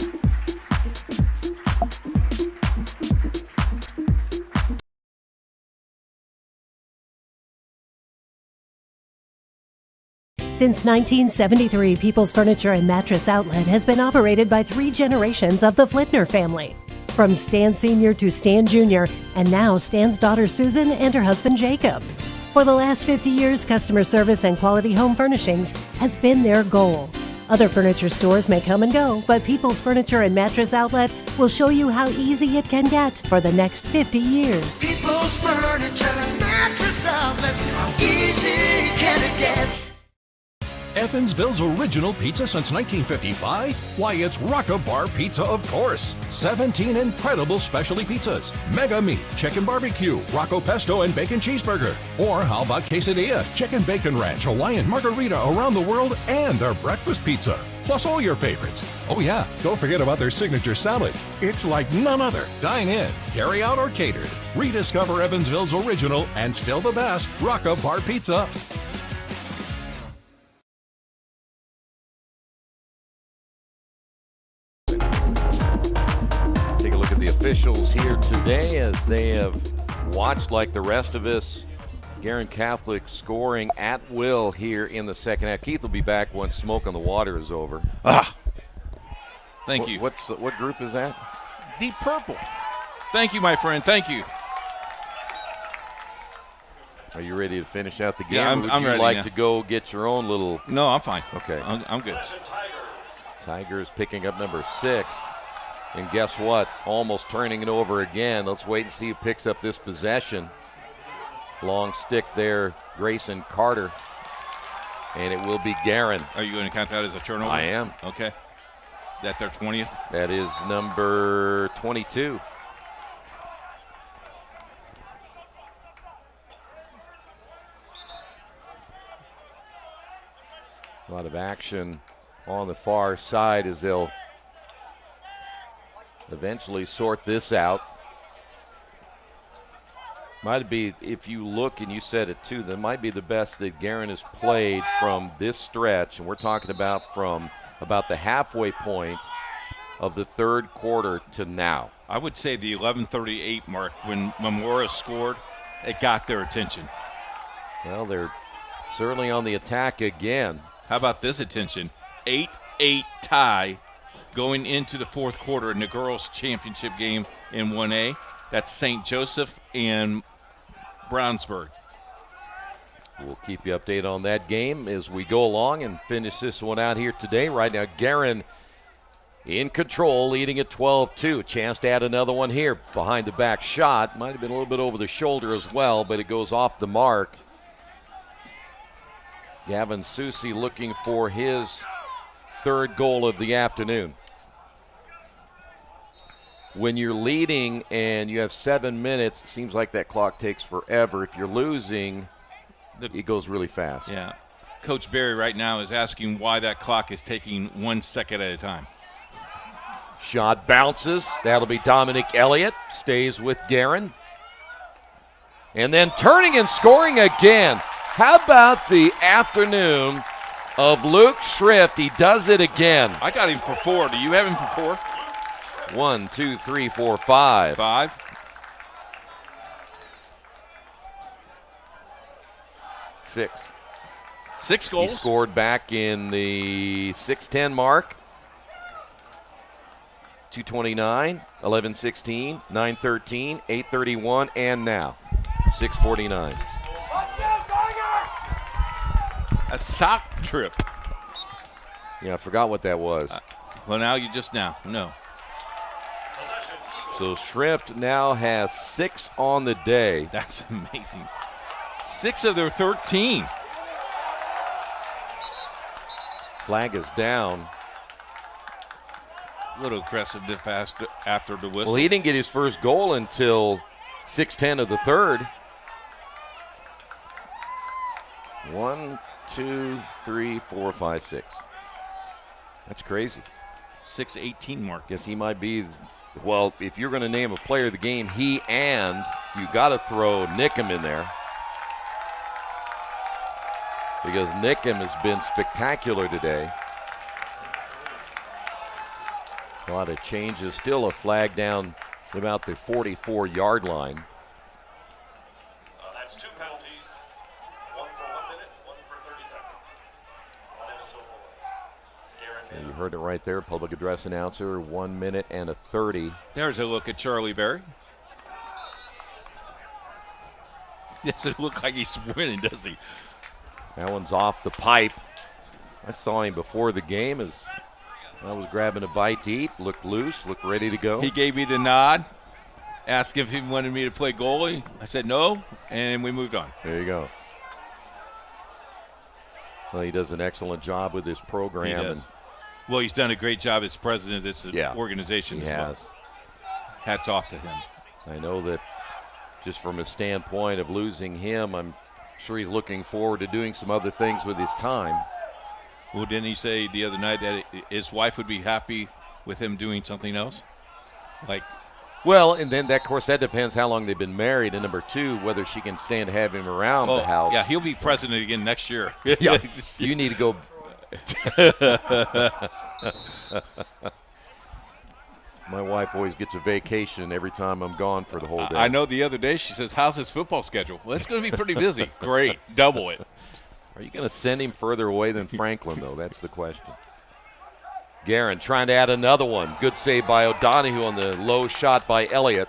Since 1973, People's Furniture and Mattress Outlet has been operated by 3 generations of the Flitner family. From Stan Sr. to Stan Jr., and now Stan's daughter Susan and her husband Jacob. For the last 50 years, customer service and quality home furnishings has been their goal. Other furniture stores may come and go, but People's Furniture and Mattress Outlet will show you how easy it can get for the next 50 years. People's Furniture and Mattress Outlets, how easy can it get? Evansville's original pizza since 1955? Why, it's Rocca Bar Pizza, of course. 17 incredible specialty pizzas. Mega Meat, Chicken Barbecue, Rocco Pesto, and Bacon Cheeseburger. Or how about Quesadilla, Chicken Bacon Ranch, Hawaiian Margarita around the world, and their breakfast pizza. Plus all your favorites. Oh yeah, don't forget about their signature salad. It's like none other. Dine in, carry out, or catered. Rediscover Evansville's original and still the best Rocca Bar Pizza. Officials here today as they have watched, like the rest of us, Guerin Catholic scoring at will here in the second half. Keith will be back once Smoke on the Water is over. Thank you. What group is that? Deep Purple. Thank you, my friend. Thank you. Are you ready to finish out the game? Yeah, I'm Would you ready like now. to go get your own little... No, I'm fine. Okay. I'm good. Tigers picking up number 6. And guess what? Almost turning it over again. Let's wait and see who picks up this possession. Long stick there, Grayson Carter. And it will be Guerin. Are you going to count that as a turnover? I am. Okay. That their 20th? That is number 22. A lot of action on the far side as they'll eventually sort this out. Might be, if you look, and you said it too, that might be the best that Guerin has played from this stretch, and we're talking about from about the halfway point of the third quarter to now. I would say the 11:38 mark when Memorial scored, it got their attention. Well, they're certainly on the attack again. How about this attention? 8-8 tie going into the fourth quarter in the girls' championship game in 1A. That's St. Joseph and Brownsburg. We'll keep you updated on that game as we go along and finish this one out here today. Right now, Guerin in control, leading at 12-2. Chance to add another one here. Behind the back shot. Might have been a little bit over the shoulder as well, but it goes off the mark. Gavin Susi looking for his third goal of the afternoon. When you're leading and you have 7 minutes, it seems like that clock takes forever. If you're losing, it goes really fast. Yeah. Coach Barry right now is asking why that clock is taking 1 second at a time. Shot bounces. That'll be Dominic Elliott. Stays with Guerin. And then turning and scoring again. How about the afternoon of Luke Schrift? He does it again. I got him for 4. Do you have him for 4? 1, 2, 3, 4, 5. 5. 6. 6 goals. He scored back in the 6:10 mark. 2:29, 11:16, 9:13, 8:31, and now 6:49. A sock trip. Yeah, I forgot what that was. Well, now you just know. So Schrift now has 6 on the day. That's amazing. 6 of their 13. Flag is down. A little aggressive after the whistle. Well, he didn't get his first goal until 6:10 of the third. 1, 2, 3, 4, 5, 6. That's crazy. 6:18 mark. Guess he might be, well, if you're going to name a player of the game, he and you got to throw Nickham in there. Because Nickham has been spectacular today. A lot of changes. Still a flag down about the 44-yard line. That's 2 penalties. 1 for 1 minute, 1 for 30 seconds. On Evansville Guerin. You heard it right there. Public address announcer, 1 minute and a 30. There's a look at Charlie Berry. Doesn't look like he's winning, does he? That one's off the pipe. I saw him before the game as I was grabbing a bite to eat. Looked loose, looked ready to go. He gave me the nod, asked if he wanted me to play goalie. I said no, and we moved on. There you go. Well, he does an excellent job with his program. He does. Well, he's done a great job as president of this organization. He has. Hats off to him. I know that just from a standpoint of losing him, I'm sure he's looking forward to doing some other things with his time. Well, didn't he say the other night that his wife would be happy with him doing something else? Well, and then, of course, that depends how long they've been married. And number 2, whether she can stand to have him around the house. Yeah, he'll be president again next year. Yeah, you need to go. My wife always gets a vacation every time I'm gone for the whole day. I know the other day she says, how's his football schedule? Well, it's going to be pretty busy. Great. Double it. Are you going to send him further away than Franklin, though? That's the question. Guerin trying to add another one. Good save by O'Donohue on the low shot by Elliott.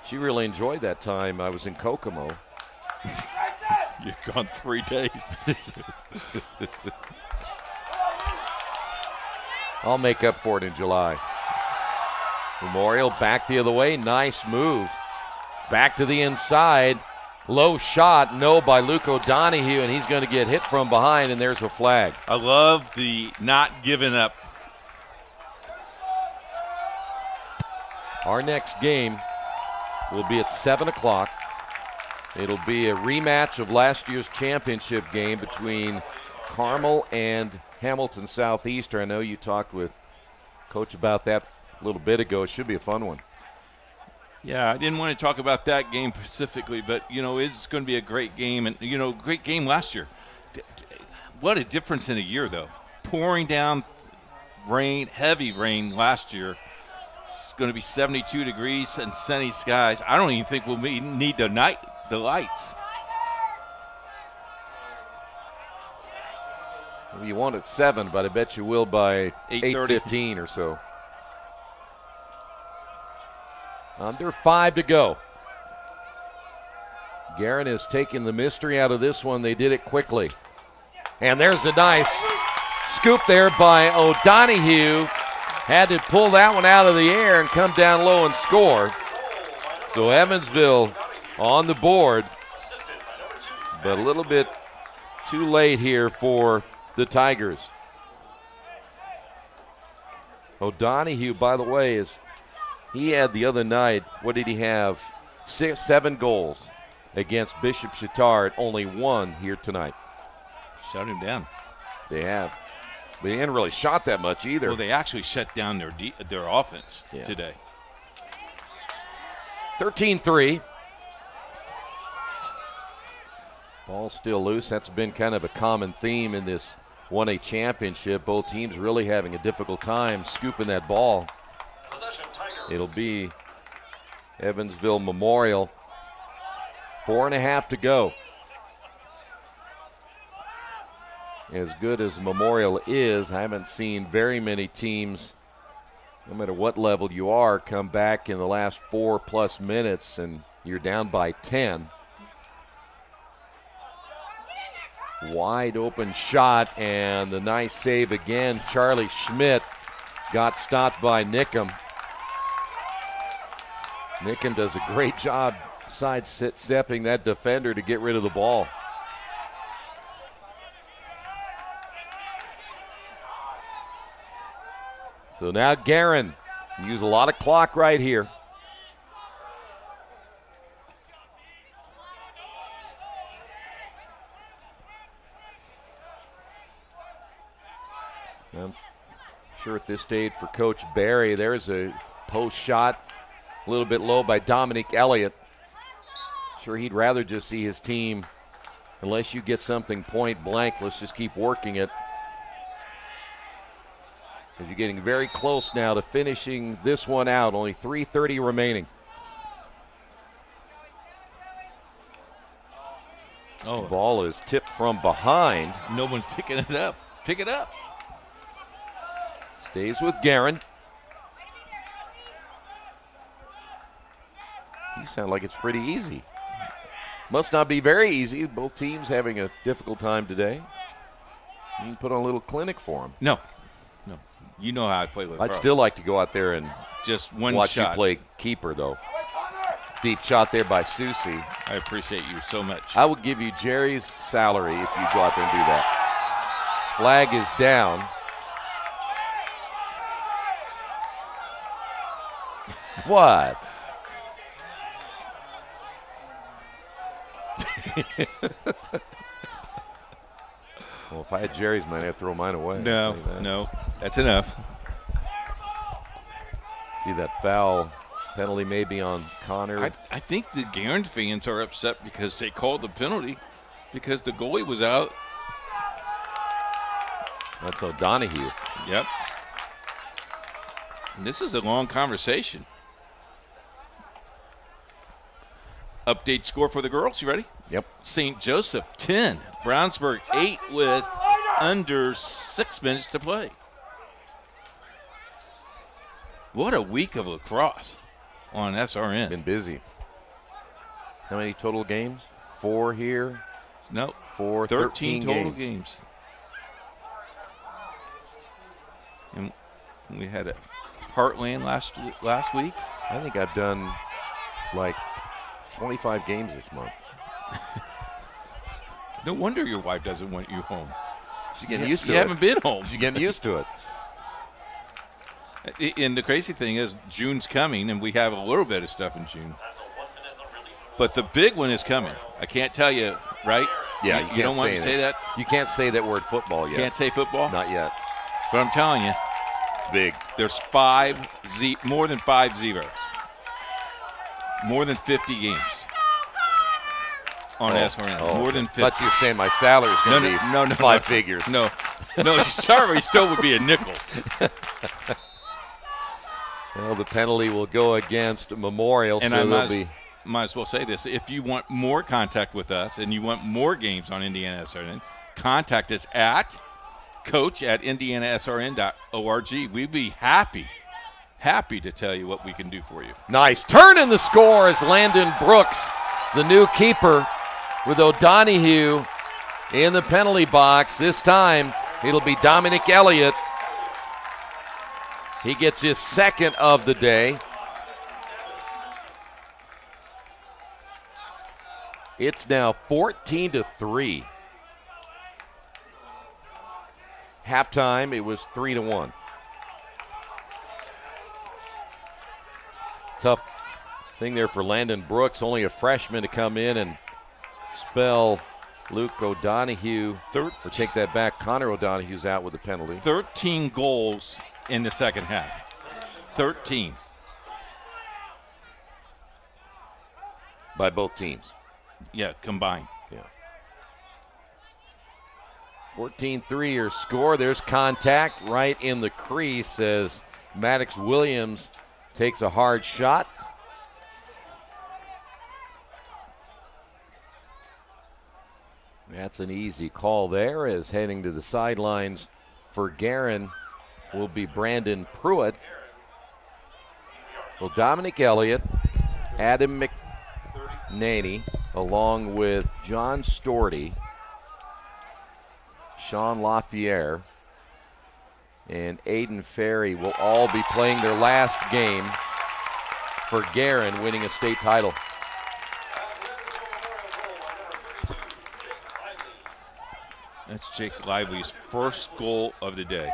She really enjoyed that time. I was in Kokomo. You've gone 3 days. I'll make up for it in July. Memorial back the other way. Nice move. Back to the inside. Low shot. No by Luke O'Donohue, and he's going to get hit from behind, and there's a flag. I love the not giving up. Our next game will be at 7 o'clock. It'll be a rematch of last year's championship game between Carmel and Hamilton Southeastern. I know you talked with Coach about that a little bit ago. It should be a fun one. Yeah, I didn't want to talk about that game specifically, but, it's going to be a great game. And, great game last year. What a difference in a year, though. Pouring down rain, heavy rain last year. It's going to be 72 degrees and sunny skies. I don't even think we'll need the lights. Well, you want it 7, but I bet you will by 8:15 or so. Under 5 to go. Guerin has taken the mystery out of this one. They did it quickly. And there's a nice scoop there by O'Donohue. Had to pull that one out of the air and come down low and score. So Evansville on the board, but a little bit too late here for the Tigers. O'Donohue, by the way, he had the other night, what did he have? 7 goals against Bishop Chatard, only 1 here tonight. Shut him down. They have. But he hadn't really shot that much either. Well, they actually shut down their offense today. 13-3. Ball still loose. That's been kind of a common theme in this 1A championship. Both teams really having a difficult time scooping that ball. It'll be Evansville Memorial. 4.5 to go. As good as Memorial is, I haven't seen very many teams, no matter what level you are, come back in the last 4+ minutes and you're down by 10. Wide open shot and the nice save again. Charlie Schmidt got stopped by Nickham. Nickham does a great job sidestepping that defender to get rid of the ball. So now Guerin use a lot of clock right here. I'm sure at this stage for Coach Barry, there's a post shot a little bit low by Dominic Elliott. Sure, he'd rather just see his team, unless you get something point blank, let's just keep working it. As you're getting very close now to finishing this one out. Only 3:30 remaining. Oh, the ball is tipped from behind. No one's picking it up. Pick it up. Stays with Guerin. You sound like it's pretty easy. Must not be very easy. Both teams having a difficult time today. You can put on a little clinic for them. No. You know how I play with. I'd still like to go out there and just one watch shot. You play keeper, though. Deep shot there by Susie. I appreciate you so much. I would give you Jerry's salary if you go out there and do that. Flag is down. What? Well, if I had Jerry's money, I'd throw mine away. No, that's enough. See that foul penalty maybe on Connor. I think the Guerin fans are upset because they called the penalty because the goalie was out. That's O'Donohue. Yep. And this is a long conversation. Update score for the girls. You ready? Yep. St. Joseph 10, Brownsburg 8 with under 6 minutes to play. What a week of lacrosse on SRN. Been busy. How many total games? 4 here? No. 4, 13 total games. games. And we had a Heartland last week. I think I've done like 25 games this month. No wonder your wife doesn't want you home. She's getting used to it. You haven't been home. She's getting used to it. And the crazy thing is June's coming, and we have a little bit of stuff in June. But the big one is coming. I can't tell you, right? Yeah, you don't want to say that? You can't say that word football yet. Can't say football? Not yet. But I'm telling you. It's big. There's more than 5 zeros. More than 50 games on SRN. More than 50. I thought you were saying my salary is going to be 5 figures. No, your salary still would be a nickel. Well, the penalty will go against Memorial, and so I might as well say this. If you want more contact with us and you want more games on IndianaSRN, contact us at coach@indianasrn.org. We'd be happy to tell you what we can do for you. Nice turn in the score as Landon Brooks, the new keeper, with O'Donohue in the penalty box. This time It'll be Dominic Elliott. He gets his second of the day. It's now 14-3. Halftime, it was 3-1. Tough thing there for Landon Brooks, only a freshman to come in and spell Luke O'Donohue, or take that back. Connor O'Donohue's out with a penalty. 13 goals in the second half. 13. By both teams. Yeah, combined. Yeah. 14-3 your score. There's contact right in the crease as Maddox Williams takes a hard shot. That's an easy call there, as heading to the sidelines for Guerin will be Brandon Pruitt. Well, Dominic Elliott, Adam McNaney, along with John Storty, Sean Lafayette, and Aiden Ferry will all be playing their last game for Guerin, winning a state title. That's Jake Lively's first goal of the day.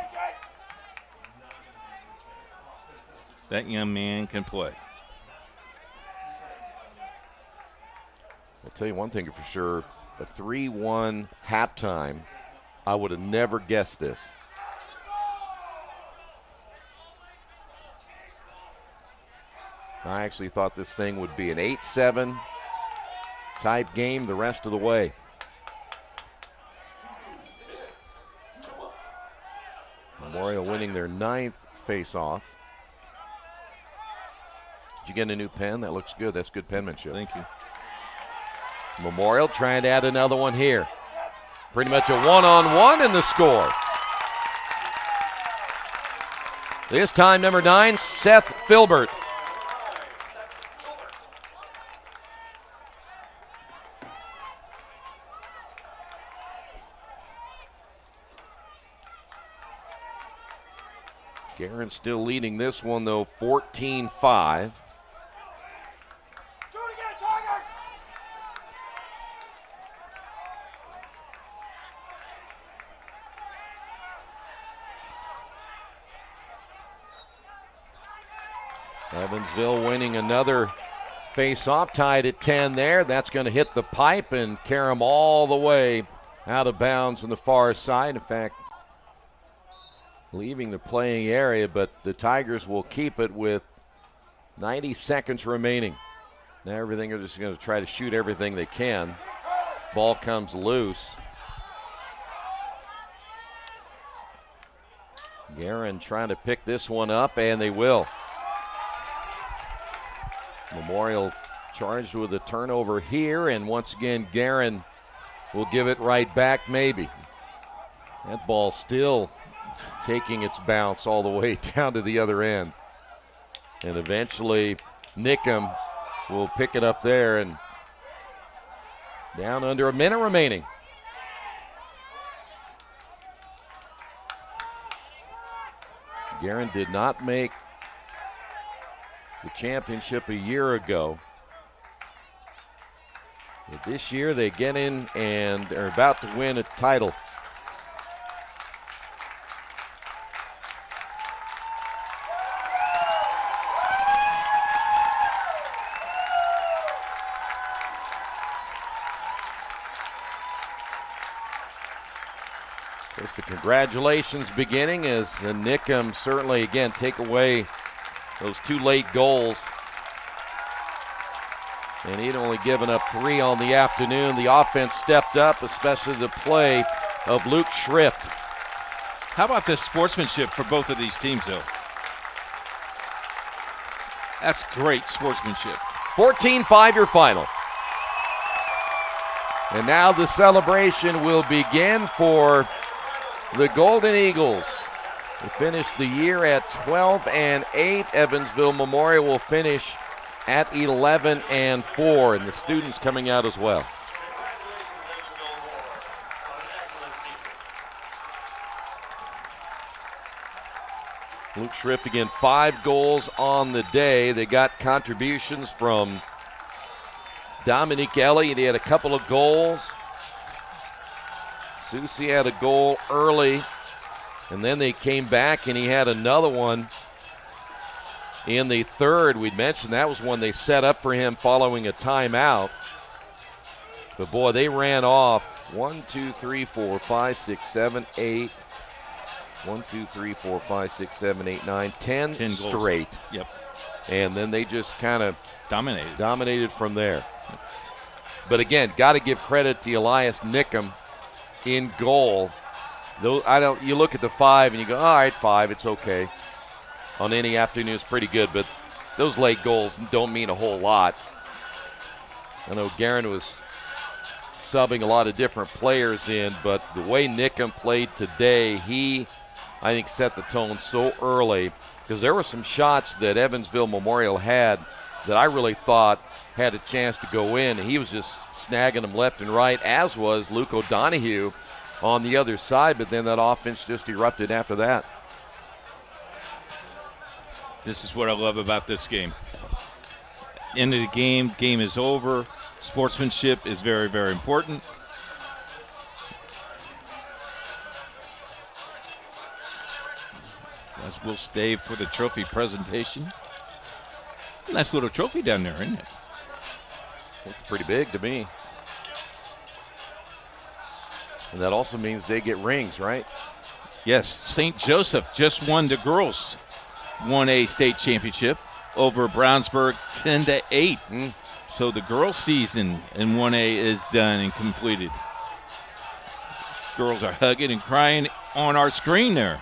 That young man can play. I'll tell you one thing for sure, a 3-1 halftime, I would have never guessed this. I actually thought this thing would be an 8-7 type game the rest of the way. Memorial winning their 9th face-off. Did you get a new pen? That looks good. That's good penmanship. Thank you. Memorial trying to add another one here. Pretty much a one-on-one in the score. This time, number 9, Seth Filbert. Guerin still leading this one, though, 14-5. Evansville winning another face-off, tied at 10 there. That's going to hit the pipe and carry them all the way out of bounds on the far side. In fact, leaving the playing area, but the Tigers will keep it with 90 seconds remaining. Now everything are just going to try to shoot everything they can. Ball comes loose. Guerin trying to pick this one up, and they will. Memorial charged with a turnover here, and once again Guerin will give it right back maybe. That ball still taking its bounce all the way down to the other end. And eventually Nickham will pick it up there, and down under a minute remaining. Guerin did not make the championship a year ago. But this year they get in and are about to win a title. There's the congratulations beginning as the Nickham certainly again take away those 2 late goals. And he'd only given up 3 on the afternoon. The offense stepped up, especially the play of Luke Schrift. How about this sportsmanship for both of these teams, though? That's great sportsmanship. 14-5 your final. And now the celebration will begin for the Golden Eagles. They finished the year at 12-8. Evansville Memorial will finish at 11-4, and the students coming out as well. Luke Schrift again, 5 goals on the day. They got contributions from Dominique Elliott. He had a couple of goals. Susie had a goal early, and then they came back and he had another one in the third. We'd mentioned that was one they set up for him following a timeout. But boy, they ran off 1, 2, 3, 4, 5, 6, 7, 8. 1, 2, 3, 4, 5, 6, 7, 8, 9, 10 straight. Yep. And then they just kind of dominated from there. But again, got to give credit to Elias Nickum in goal. You look at the 5 and you go, all right, 5, it's okay. On any afternoon, it's pretty good, but those late goals don't mean a whole lot. I know Guerin was subbing a lot of different players in, but the way Nickum played today, he, I think, set the tone so early, because there were some shots that Evansville Memorial had that I really thought had a chance to go in, and he was just snagging them left and right, as was Luke O'Donohue on the other side, but then that offense just erupted after that. This is what I love about this game. End of the game is over. Sportsmanship is very, very important. As we'll stay for the trophy presentation. Nice little trophy down there, isn't it? Looks pretty big to me. And that also means they get rings, right? Yes, St. Joseph just won the girls 1A state championship over Brownsburg 10-8. So the girls season in 1A is done and completed. Girls are hugging and crying on our screen there.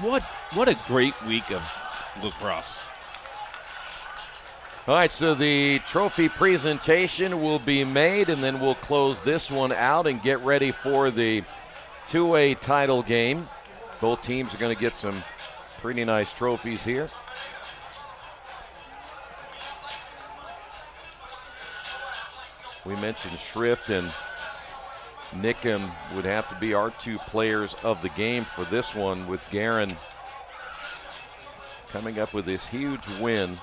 What a great week of lacrosse. All right, so the trophy presentation will be made, and then we'll close this one out and get ready for the 2A title game. Both teams are going to get some pretty nice trophies here. We mentioned Schrift and Nickum would have to be our 2 players of the game for this one, with Guerin coming up with this huge win.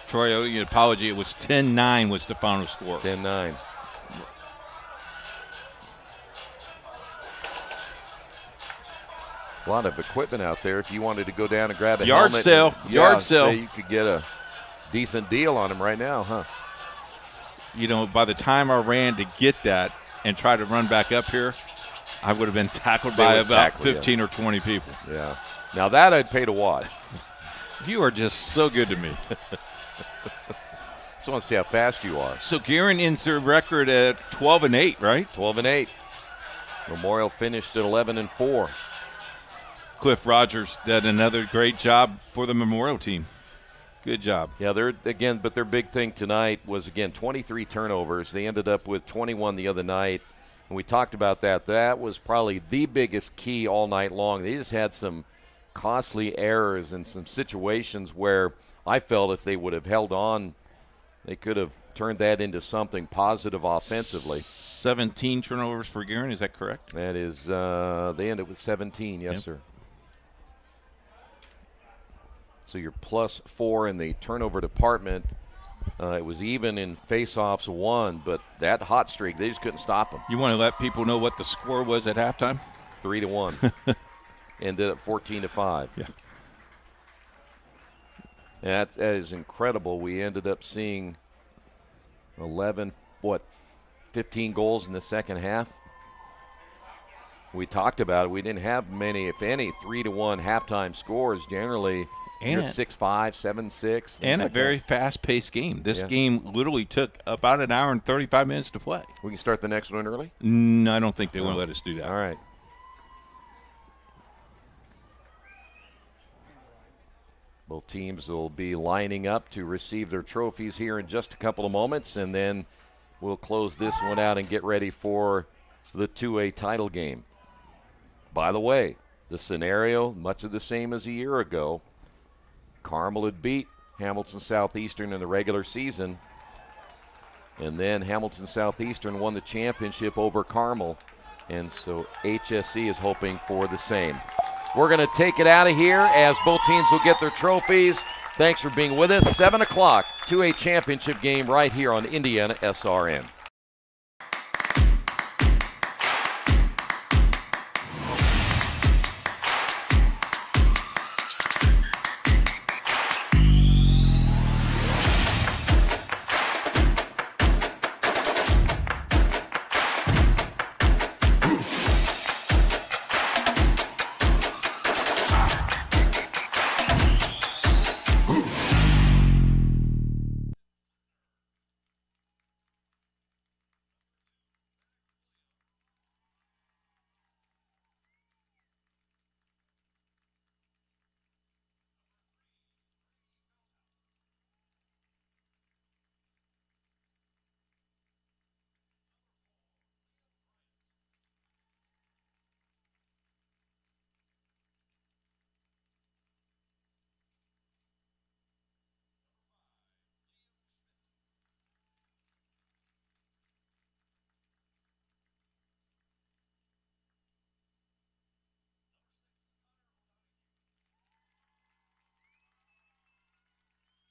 Troy, I owe you an apology. It was 10-9 was the final score. 10-9. A lot of equipment out there. If you wanted to go down and grab a yard helmet, sale, yard sale, you could get a decent deal on them right now, huh? You know, by the time I ran to get that and try to run back up here, I would have been tackled by about 15 or 20 people. Yeah. Now that I'd pay to watch. You are just so good to me. Just want to see how fast you are. So Guerin ends their record at 12-8, right? 12-8. Memorial finished at 11-4. Cliff Rogers did another great job for the Memorial team. Good job. Yeah, but their big thing tonight was, again, 23 turnovers. They ended up with 21 the other night, and we talked about that. That was probably the biggest key all night long. They just had some costly errors and some situations where I felt if they would have held on, they could have turned that into something positive offensively. 17 turnovers for Guerin, is that correct? That is, they ended with 17, yes, sir. So you're +4 in the turnover department. It was even in face-offs 1, but that hot streak, they just couldn't stop them. You want to let people know what the score was at halftime? 3-1. Ended up 14-5. Yeah. That is incredible. We ended up seeing 15 goals in the second half. We talked about it. We didn't have many, if any, 3-1 halftime scores. Generally, and 6-5, 7-6. And a very fast-paced game. This game literally took about an hour and 35 minutes to play. We can start the next one early? No, I don't think they want to let us do that. All right. Both teams will be lining up to receive their trophies here in just a couple of moments, and then we'll close this one out and get ready for the 2A title game. By the way, the scenario, much of the same as a year ago. Carmel had beat Hamilton Southeastern in the regular season, and then Hamilton Southeastern won the championship over Carmel, and so HSE is hoping for the same. We're going to take it out of here as both teams will get their trophies. Thanks for being with us. 7 o'clock, 2A championship game right here on Indiana SRN.